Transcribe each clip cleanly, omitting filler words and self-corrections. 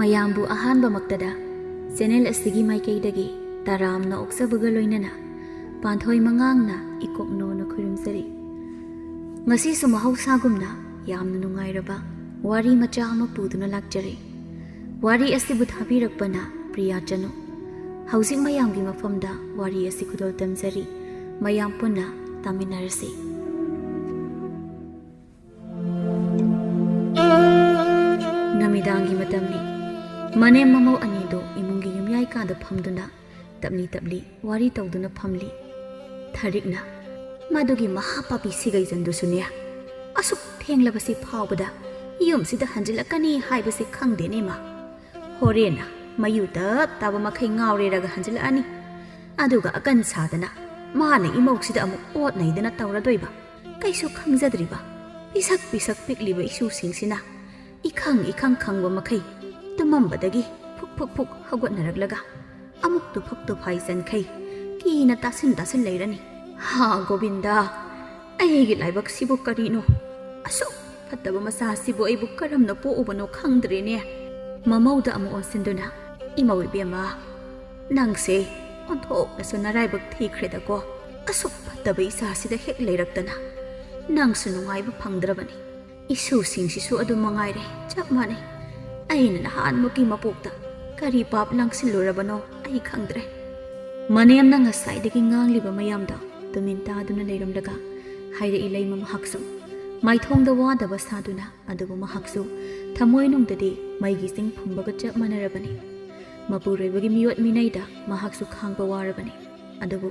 ꯃꯌꯥꯝꯕꯨ ꯑꯍꯥꯟꯕꯃꯛꯇꯗ ꯆꯦꯅꯦꯜ ꯑꯁꯤꯒꯤ ꯃꯥꯏꯀꯩꯗꯒꯤ ꯇꯔꯥꯝꯅ ꯑꯣꯛꯆꯕꯒ ꯂꯣꯏꯅꯅ ꯄꯥꯟꯊꯣꯏ ꯃꯉꯥꯡꯅ ꯏꯀꯣꯛꯅꯣꯅ ꯈꯨꯔꯨꯝꯖꯔꯤ꯫ ꯉꯁꯤꯁꯨ ꯃꯍꯧꯁꯥꯒꯨꯝꯅ ꯌꯥꯝꯅ ꯅꯨꯡꯉꯥꯏꯔꯕ ꯋꯥꯔꯤ ꯃꯆꯥ ꯑꯃ ꯄꯨꯗꯨꯅ ꯂꯥꯛꯆꯔꯤ꯫ ꯋꯥꯔꯤ ꯑꯁꯤꯕꯨ ꯊꯥꯕꯤꯔꯛꯄꯅ ꯄ꯭ꯔꯤꯌꯥ ꯆꯅꯨ꯫ ꯍꯧꯖꯤꯛ ꯃꯌꯥꯝꯒꯤ ꯃꯐꯝꯗ ꯋꯥꯔꯤ ꯑꯁꯤ ꯈꯨꯗꯣꯜ ꯇꯝꯖꯔꯤ꯫ ꯃꯌꯥꯝ ꯄꯨꯟꯅ ꯇꯥꯃꯤꯟꯅꯔꯁꯤ꯫ ꯅꯨꯃꯤꯗꯥꯡꯒꯤ ꯃꯇꯝꯅꯤ꯫ ꯃꯅꯦꯝ ꯃꯃꯧ ꯑꯅꯤꯗꯨ ꯏꯃꯨꯡꯒꯤ ꯌꯨꯝꯌꯥꯏ ꯀꯥꯗ ꯐꯝꯗꯨꯅ ꯇꯞꯂꯤ ꯇꯞꯂꯤ ꯋꯥꯔꯤ ꯇꯧꯗꯨꯅ ꯐꯝꯂꯤ꯫ ꯊꯔꯤꯛꯅ ꯃꯗꯨꯒꯤ ꯃꯍꯥꯄꯥꯄꯤ ꯁꯤꯒꯩꯖꯟꯗꯨꯁꯨꯅꯦ ꯑꯁꯨꯛ ꯊꯦꯡꯂꯕꯁꯤ ꯐꯥꯎꯕꯗ ꯌꯨꯝꯁꯤꯗ ꯍꯟꯖꯤꯜꯂꯛꯀꯅꯤ ꯍꯥꯏꯕꯁꯤ ꯈꯪꯗꯦꯅꯦ ꯃꯥ꯫ ꯍꯣꯔꯦꯟꯅ ꯃꯌꯨ ꯇꯞ ꯇꯥꯕ ꯃꯈꯩ ꯉꯥꯎꯔꯦꯔꯒ ꯍꯟꯖꯤꯜꯂꯛꯑꯅꯤ꯫ ꯑꯗꯨꯒ ꯑꯀꯟ ꯁꯥꯗꯅ ꯃꯥꯅ ꯏꯃꯧꯁꯤꯗ ꯑꯃꯨꯛ ꯑꯣꯠ ꯅꯩꯗꯅ ꯇꯧꯔꯗꯣꯏꯕ꯫ ꯀꯩꯁꯨ ꯈꯪꯖꯗ꯭ꯔꯤꯕ ꯄꯤꯁꯛ ꯄꯤꯁꯛ ꯄꯤꯛꯂꯤꯕ ꯏꯁꯨꯁꯤꯡꯁꯤꯅ ꯏꯈꯪ ꯏꯈꯪ ꯈꯪꯕ ꯃꯈꯩ ꯇꯨꯝꯃꯝꯕꯗꯒꯤ ꯐꯨꯛ ꯐꯨꯛ ꯐꯨꯛ ꯍꯧꯒꯠꯅꯔꯛꯂꯒ ꯑꯃꯨꯛ ꯇꯨꯐꯛ ꯇꯨꯐꯥꯏ ꯆꯟꯈꯩ ꯀꯤꯅ ꯇꯥꯁꯤꯟ ꯂꯩꯔꯅꯤ꯫ ꯍꯥ ꯒꯣꯕꯤꯟꯗ, ꯑꯩꯒꯤ ꯂꯥꯏꯕꯛꯁꯤꯕꯨ ꯀꯔꯤꯅꯣ? ꯑꯁꯨꯛ ꯐꯠꯇꯕ ꯃꯆꯥꯁꯤꯕꯨ ꯑꯩꯕꯨ ꯀꯔꯝꯅ ꯄꯣꯛꯎꯕꯅꯣ ꯈꯪꯗ꯭ꯔꯦꯅꯦ꯫ ꯃꯃꯧꯗ ꯑꯃꯨꯛ ꯑꯣꯟꯁꯤꯟꯗꯨꯅ ꯏꯃꯧ ꯏꯕꯦꯝꯃ, ꯅꯪꯁꯦ ꯑꯣꯟꯊꯣꯛꯅꯁꯨ ꯅꯔꯥꯏꯕꯛ ꯊꯤꯈ꯭ꯔꯦꯗꯀꯣ꯫ ꯑꯁꯨꯛ ꯐꯠꯇꯕ ꯏꯆꯥꯁꯤꯗ ꯍꯦꯛ ꯂꯩꯔꯛꯇꯅ ꯅꯪꯁꯨ ꯅꯨꯡꯉꯥꯏꯕ ꯐꯪꯗ꯭ꯔꯕꯅꯤ꯫ ꯏꯁꯨꯁꯤꯡꯁꯤꯁꯨ ꯑꯗꯨꯝ ꯃꯉꯥꯏꯔꯦ, ꯆꯞ ꯃꯥꯟꯅꯩ꯫ ꯑꯩꯅ ꯅꯍꯥꯟꯃꯨꯛꯀꯤ ꯃꯄꯣꯛꯇ ꯀꯔꯤ ꯄꯥꯞ ꯂꯪꯁꯤꯜꯂꯨꯔꯕꯅꯣ ꯑꯩ ꯈꯪꯗ꯭ꯔꯦ꯫ ꯃꯅꯦꯝꯅ ꯉꯁꯥꯏꯗꯒꯤ ꯉꯥꯡꯂꯤꯕ ꯃꯌꯥꯝꯗꯣ ꯇꯨꯃꯤꯟ ꯇꯥꯗꯨꯅ ꯂꯩꯔꯝꯂꯒ ꯍꯥꯏꯔꯛꯏ ꯂꯩꯃ ꯃꯍꯥꯛꯁꯨ ꯃꯥꯏꯊꯣꯡꯗ ꯋꯥꯗꯕ ꯁꯥꯗꯨꯅ꯫ ꯑꯗꯨꯕꯨ ꯃꯍꯥꯛꯁꯨ ꯊꯃꯣꯏꯅꯨꯡꯗꯗꯤ ꯃꯩꯒꯤ ꯆꯤꯡ ꯐꯨꯝꯕꯒ ꯆꯞ ꯃꯥꯟꯅꯔꯕꯅꯤ꯫ ꯃꯄꯨꯔꯣꯏꯕꯒꯤ ꯃꯤꯑꯣꯠ ꯃꯤꯅꯩꯗ ꯃꯍꯥꯛꯁꯨ ꯈꯥꯡꯕ ꯋꯥꯔꯕꯅꯤ꯫ ꯑꯗꯨꯕꯨ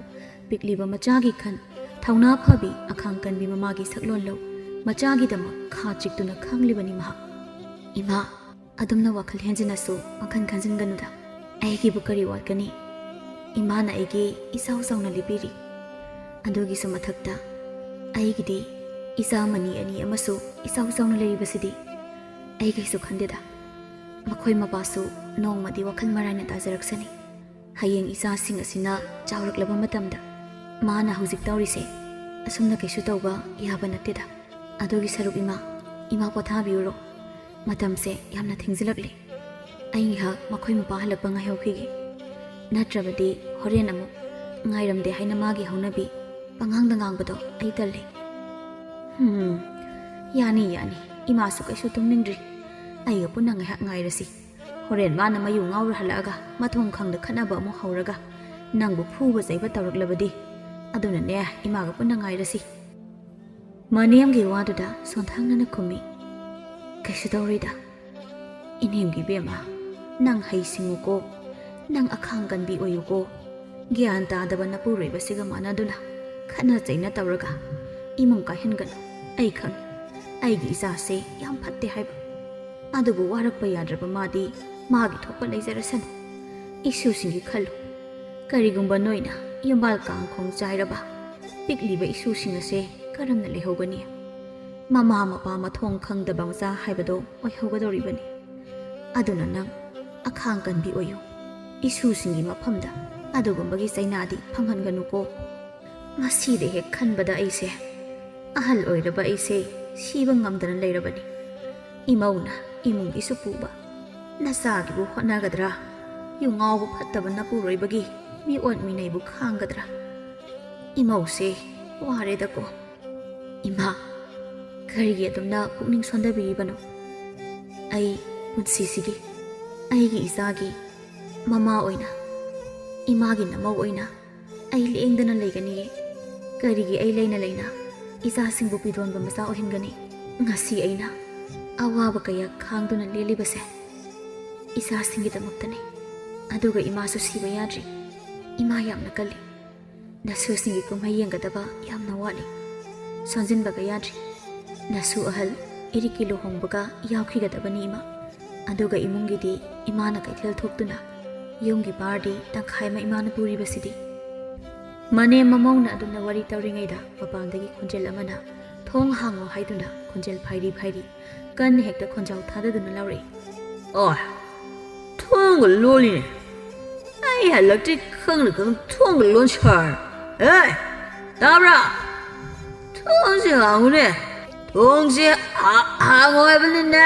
ꯄꯤꯛꯂꯤꯕ ꯃꯆꯥꯒꯤ ꯈꯟ ꯊꯧꯅꯥ ꯐꯕꯤ ꯑꯈꯥꯡ ꯀꯟꯕꯤ ꯃꯃꯥꯒꯤ ꯁꯛꯂꯣꯟ ꯂꯧ ꯃꯆꯥꯒꯤꯗꯃꯛ ꯈꯥ ꯆꯤꯛꯇꯨꯅ ꯈꯥꯡꯂꯤꯕꯅꯤ ꯃꯍꯥꯛ꯫ ꯏꯃꯥ, ꯑꯗꯨꯝꯅ ꯋꯥꯈꯜ ꯍꯦꯟꯖꯤꯟꯅꯁꯨ ꯋꯥꯈꯜ ꯈꯟꯖꯤꯟꯒꯅꯨꯗ꯫ ꯑꯩꯒꯤꯕꯨ ꯀꯔꯤ ꯋꯥꯠꯀꯅꯤ? ꯏꯃꯥꯅ ꯑꯩꯒꯤ ꯏꯆꯥꯎ ꯆꯥꯎꯅ ꯂꯤꯕꯤꯔꯤ꯫ ꯑꯗꯨꯒꯤꯁꯨ ꯃꯊꯛꯇ ꯑꯩꯒꯤꯗꯤ ꯏꯆꯥ ꯃꯅꯤ ꯑꯅꯤ ꯑꯃꯁꯨ ꯏꯆꯥꯎ ꯆꯥꯎꯅ ꯂꯩꯔꯤꯕꯁꯤꯗꯤ ꯑꯩ ꯀꯩꯁꯨ ꯈꯟꯗꯦꯗ꯫ ꯃꯈꯣꯏ ꯃꯄꯥꯁꯨ ꯅꯣꯡꯃꯗꯤ ꯋꯥꯈꯜ ꯃꯔꯥꯏꯅ ꯇꯥꯖꯔꯛꯁꯅꯤ꯫ ꯍꯌꯦꯡ ꯏꯆꯥꯁꯤꯡ ꯑꯁꯤꯅ ꯆꯥꯎꯔꯛꯂꯕ ꯃꯇꯝꯗ ꯃꯥꯅ ꯍꯧꯖꯤꯛ ꯇꯧꯔꯤꯁꯦ ꯑꯁꯨꯝꯅ ꯀꯩꯁꯨ ꯇꯧꯕ ꯌꯥꯕ ꯅꯠꯇꯦꯗ꯫ ꯑꯗꯨꯒꯤ ꯁꯔꯨꯛ ꯏꯃꯥ ꯄꯣꯊꯥꯕꯤꯎꯔꯣ꯫ ꯃꯇꯝꯁꯦ ꯌꯥꯝꯅ ꯊꯦꯡꯖꯤꯜꯂꯛꯂꯤ꯫ ꯑꯩ ꯉꯥꯏꯍꯥꯛ ꯃꯈꯣꯏ ꯃꯄꯥ ꯍꯜꯂꯛꯄ ꯉꯥꯏꯍꯧꯈꯤꯒꯦ꯫ ꯅꯠꯇ꯭ꯔꯕꯗꯤ ꯍꯣꯔꯦꯟ ꯑꯃꯨꯛ ꯉꯥꯏꯔꯝꯗꯦ ꯍꯥꯏꯅ ꯃꯥꯒꯤ ꯍꯧꯅꯕꯤ ꯄꯉꯥꯡꯗ ꯉꯥꯡꯕꯗꯣ ꯑꯩ ꯇꯜꯂꯤ꯫ ꯌꯥꯅꯤ ꯌꯥꯅꯤ, ꯏꯃꯥꯁꯨ ꯀꯩꯁꯨ ꯇꯨꯝꯅꯤꯡꯗ꯭ꯔꯤ꯫ ꯑꯩꯒ ꯄꯨꯟꯅ ꯉꯥꯏꯍꯥꯛ ꯉꯥꯏꯔꯁꯤ꯫ ꯍꯣꯔꯦꯟ ꯃꯥꯅ ꯃꯌꯨ ꯉꯥꯎꯔ ꯍꯜꯂꯛꯑꯒ ꯃꯊꯣꯡ ꯈꯪꯗ ꯈꯠꯅꯕ ꯑꯃꯨꯛ ꯍꯧꯔꯒ ꯅꯪꯕꯨ ꯐꯨꯕ ꯆꯩꯕ ꯇꯧꯔꯛꯂꯕꯗꯤ ꯑꯗꯨꯅꯅꯦ ꯏꯃꯥꯒ ꯄꯨꯟꯅ ꯉꯥꯏꯔꯁꯤ꯫ ꯃꯅꯦꯝꯒꯤ ꯋꯥꯗꯨꯗ ꯁꯣꯟꯊꯥꯡꯅꯅ ꯈꯨꯝꯃꯤ꯫ ꯀꯩꯁꯨ ꯇꯧꯔꯣꯏꯗ ꯏꯅꯦꯝꯒꯤ ꯏꯕꯦꯝꯃ, ꯅꯪ ꯍꯩꯁꯤꯡꯉꯨꯀꯣ, ꯅꯪ ꯑꯈꯥꯡ ꯀꯟꯕꯤ ꯑꯣꯏꯌꯨꯀꯣ꯫ ꯒ꯭ꯌꯥꯟ ꯇꯥꯗꯕ ꯅꯄꯨꯔꯣꯏꯕꯁꯤꯒ ꯃꯥꯟꯅꯗꯨꯅ ꯈꯠꯅ ꯆꯩꯅ ꯇꯧꯔꯒ ꯏꯃꯨꯡ ꯀꯥꯏꯍꯟꯒꯅꯨ꯫ ꯑꯩ ꯈꯪꯉꯤ ꯑꯩꯒꯤ ꯏꯆꯥꯁꯦ ꯌꯥꯝ ꯐꯠꯇꯦ ꯍꯥꯏꯕ꯫ ꯑꯗꯨꯕꯨ ꯋꯥꯔꯛꯄ ꯌꯥꯗ꯭ꯔꯕ 마디 마기 ꯊꯣꯛꯄ ꯂꯩꯖꯔꯁꯅꯨ꯫ 이슈ꯁꯤꯡꯒꯤ ꯈꯜꯂꯨ꯫ ꯀꯔꯤꯒꯨꯝꯕ ꯅꯣꯏꯅ ꯌꯨꯝꯕꯥꯜ ꯀꯥꯡꯈꯣꯡ ꯆꯥꯏꯔꯕ ꯄꯤꯛꯂꯤꯕ ꯏꯁꯨꯁꯤꯡ ꯑꯁꯦ ꯀꯔꯝꯅ ꯂꯩꯍꯧꯒꯅꯤ? ꯃꯃꯥ ꯃꯄꯥ ꯃꯊꯣꯡ ꯈꯪꯗꯕ ꯃꯆꯥ ꯍꯥꯏꯕꯗꯣ ꯑꯣꯏꯍꯧꯒꯗꯧꯔꯤꯕꯅꯤ꯫ ꯑꯗꯨꯅ ꯅꯪ ꯑꯈꯥꯡ ꯀꯟꯕꯤ ꯑꯣꯏꯌꯨ꯫ ꯏꯁꯨꯁꯤꯡꯒꯤ ꯃꯐꯝꯗ ꯑꯗꯨꯒꯨꯝꯕꯒꯤ ꯆꯩꯅꯥꯗꯤ ꯐꯪꯍꯟꯒꯅꯨꯀꯣ꯫ ꯃꯁꯤꯗ ꯍꯦꯛ ꯈꯟꯕꯗ ꯑꯩꯁꯦ ꯑꯍꯜ ꯑꯣꯏꯔꯕ ꯑꯩꯁꯦ ꯁꯤꯕ ꯉꯝꯗꯅ ꯂꯩꯔꯕꯅꯤ꯫ ꯏꯃꯧꯅ ꯏꯃꯨꯡꯒꯤꯁꯨ ꯄꯨꯕ, ꯅꯆꯥꯒꯤꯕꯨ ꯍꯣꯠꯅꯒꯗ꯭ꯔꯥ? ꯌꯨꯉꯥꯎꯕ ꯐꯠꯇꯕ ꯅꯄꯨꯔꯣꯏꯕꯒꯤ ꯃꯤꯑꯣꯠ ꯃꯤꯅꯩꯕꯨ ꯈꯥꯡꯒꯗ꯭ꯔꯥ? ꯏꯃꯧꯁꯦ ꯋꯥꯔꯦꯗꯀꯣ꯫ ꯏꯃꯥ, ꯀꯔꯤꯒꯤ ꯑꯗꯨꯝꯅ ꯄꯨꯛꯅꯤꯡ ꯁꯣꯟꯊꯕꯤꯔꯤꯕꯅꯣ? ꯑꯩ ꯄꯨꯟꯁꯤꯁꯤꯒꯤ ꯑꯩꯒꯤ ꯏꯆꯥꯒꯤ ꯃꯃꯥ ꯑꯣꯏꯅ, ꯏꯃꯥꯒꯤ ꯅꯃꯧ ꯑꯣꯏꯅ ꯑꯩ ꯂꯦꯡꯗꯅ ꯂꯩꯒꯅꯤꯌꯦ꯫ ꯀꯔꯤꯒꯤ ꯑꯩ ꯂꯩꯅ ꯂꯩꯅ ꯏꯆꯥꯁꯤꯡꯕꯨ ꯄꯤꯔꯣꯟꯕ ꯃꯆꯥ ꯑꯣꯏꯍꯟꯒꯅꯤ? ꯉꯁꯤ ꯑꯩꯅ ꯑꯋꯥꯕ ꯀꯌꯥ ꯈꯥꯡꯗꯨꯅ ꯂꯦꯜꯂꯤꯕꯁꯦ ꯏꯆꯥꯁꯤꯡꯒꯤꯗꯃꯛꯇꯅꯤ꯫ ꯑꯗꯨꯒ ꯏꯃꯥꯁꯨ ꯁꯤꯕ ꯌꯥꯗ꯭ꯔꯤ꯫ ꯏꯃꯥ ꯌꯥꯝꯅ ꯀꯜꯂꯤ꯫ ꯅꯁꯨꯁꯤꯡꯒꯤ ꯀꯨꯝꯍꯩ ꯌꯦꯡꯒꯗꯕ ꯌꯥꯝꯅ ꯋꯥꯠꯂꯤ꯫ ꯁꯣꯟꯖꯤꯟꯕꯒ ꯌꯥꯗ꯭ꯔꯤ꯫ ꯅꯁꯨ ꯑꯍꯜ ꯏꯔꯤꯛꯀꯤ ꯂꯨꯍꯣꯡꯕꯒ ꯌꯥꯎꯈꯤꯒꯗꯕꯅꯤ ꯏꯃꯥ꯫ ꯑꯗꯨꯒ ꯏꯃꯨꯡꯒꯤꯗꯤ ꯏꯃꯥꯅ ꯀꯩꯊꯦꯜ ꯊꯣꯛꯇꯨꯅ ꯌꯨꯝꯒꯤ ꯕꯥꯔꯗꯤ ꯇꯪꯈꯥꯏ ꯑꯃ ꯏꯃꯥꯅ ꯄꯨꯔꯤꯕꯁꯤꯗꯤ꯫ ꯃꯅꯦꯝ ꯃꯃꯧꯅ ꯑꯗꯨꯝꯅ ꯋꯥꯔꯤ ꯇꯧꯔꯤꯉꯩꯗ ꯃꯄꯥꯟꯗꯒꯤ ꯈꯣꯟꯖꯦꯜ ꯑꯃꯅ ꯊꯣꯡ ꯍꯥꯡꯉꯣ ꯍꯥꯏꯗꯨꯅ ꯈꯣꯟꯖꯦꯜ ꯐꯥꯏꯔꯤ ꯀꯟꯅ ꯍꯦꯛꯇ ꯈꯣꯟꯖꯥꯎ ꯊꯥꯗꯗꯨꯅ ꯂꯧꯔꯛꯏ꯫ ꯑꯣ, ꯊꯣꯡꯒ ꯂꯣꯜꯂꯤꯅꯦ꯫ ꯑꯩ ꯍꯜꯂꯛꯇ꯭ꯔꯤ ꯈꯪꯅ ꯊꯣꯡꯒ ꯂꯣꯟꯁꯥꯔ꯫ ꯇꯥꯕ꯭ꯔꯥ? ꯊꯣꯡꯁꯦ ꯍꯥꯡꯉꯨꯅꯦ꯫ ꯊꯣꯡꯁꯦ ꯍꯥꯡꯉꯣ ꯍꯥꯏꯕꯅꯤꯅꯦ꯫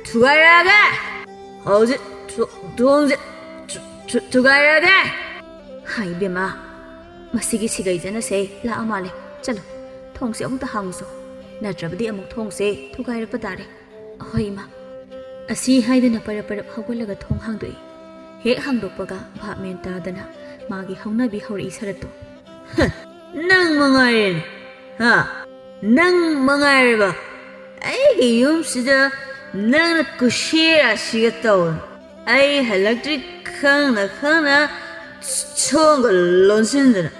ꯊꯨꯒꯥꯏꯔꯛꯑꯒꯦ꯫ ꯍꯧꯖꯤꯛ ꯊꯣꯡꯁꯦ ꯊꯨꯒꯥꯏꯔꯒꯦ ꯍꯥꯏ ꯏꯕꯦꯝꯃ ꯃꯁꯤꯒꯤ ꯁꯤꯒꯩꯖꯅꯁꯦ ꯂꯥꯛꯑ ꯃꯥꯜꯂꯦ ꯆꯠꯂꯣ ꯊꯣꯡꯁꯦ ꯑꯃꯨꯛꯇ ꯍꯥꯡꯉꯨꯁꯣ ꯅꯠꯇ꯭ꯔꯕꯗꯤ ꯑꯃꯨꯛ ꯊꯣꯡꯁꯦ ꯊꯨꯒꯥꯏꯔꯛꯄ ꯇꯥꯔꯦ ꯍꯣꯏ ꯏꯃꯥ ꯑꯁꯤ ꯍꯥꯏꯗꯨꯅ ꯄꯔꯞ ꯄꯔꯞ ꯍꯧꯒꯠꯂꯒ ꯊꯣꯡ ꯍꯥꯡꯗꯣꯛꯏ ꯍꯦꯛ ꯍꯥꯡꯗꯣꯛꯄꯒ ꯚꯥꯞ ꯃꯦꯟ ꯇꯥꯗꯅ ꯃꯥꯒꯤ ꯍꯧꯅꯕꯤ ꯍꯧꯔꯛꯏ ꯁꯔꯠꯇꯣ ꯅꯪ ꯃꯉꯥꯏꯔꯦꯅꯦ ꯍꯥ ꯅꯪ ꯃꯉꯥꯏꯔꯦꯕ ꯑꯩꯒꯤ ꯌꯨꯝꯁꯤꯗ ꯅꯪꯅ ꯀꯨꯁꯤꯔꯥꯁꯤꯒ ꯇꯧꯅ ꯑꯩ ꯍꯜꯂꯛꯇ꯭ꯔꯤ ꯈꯪꯅ ꯈꯪꯅ ꯊꯣꯡꯒ ꯂꯣꯟꯁꯤꯟꯗꯅ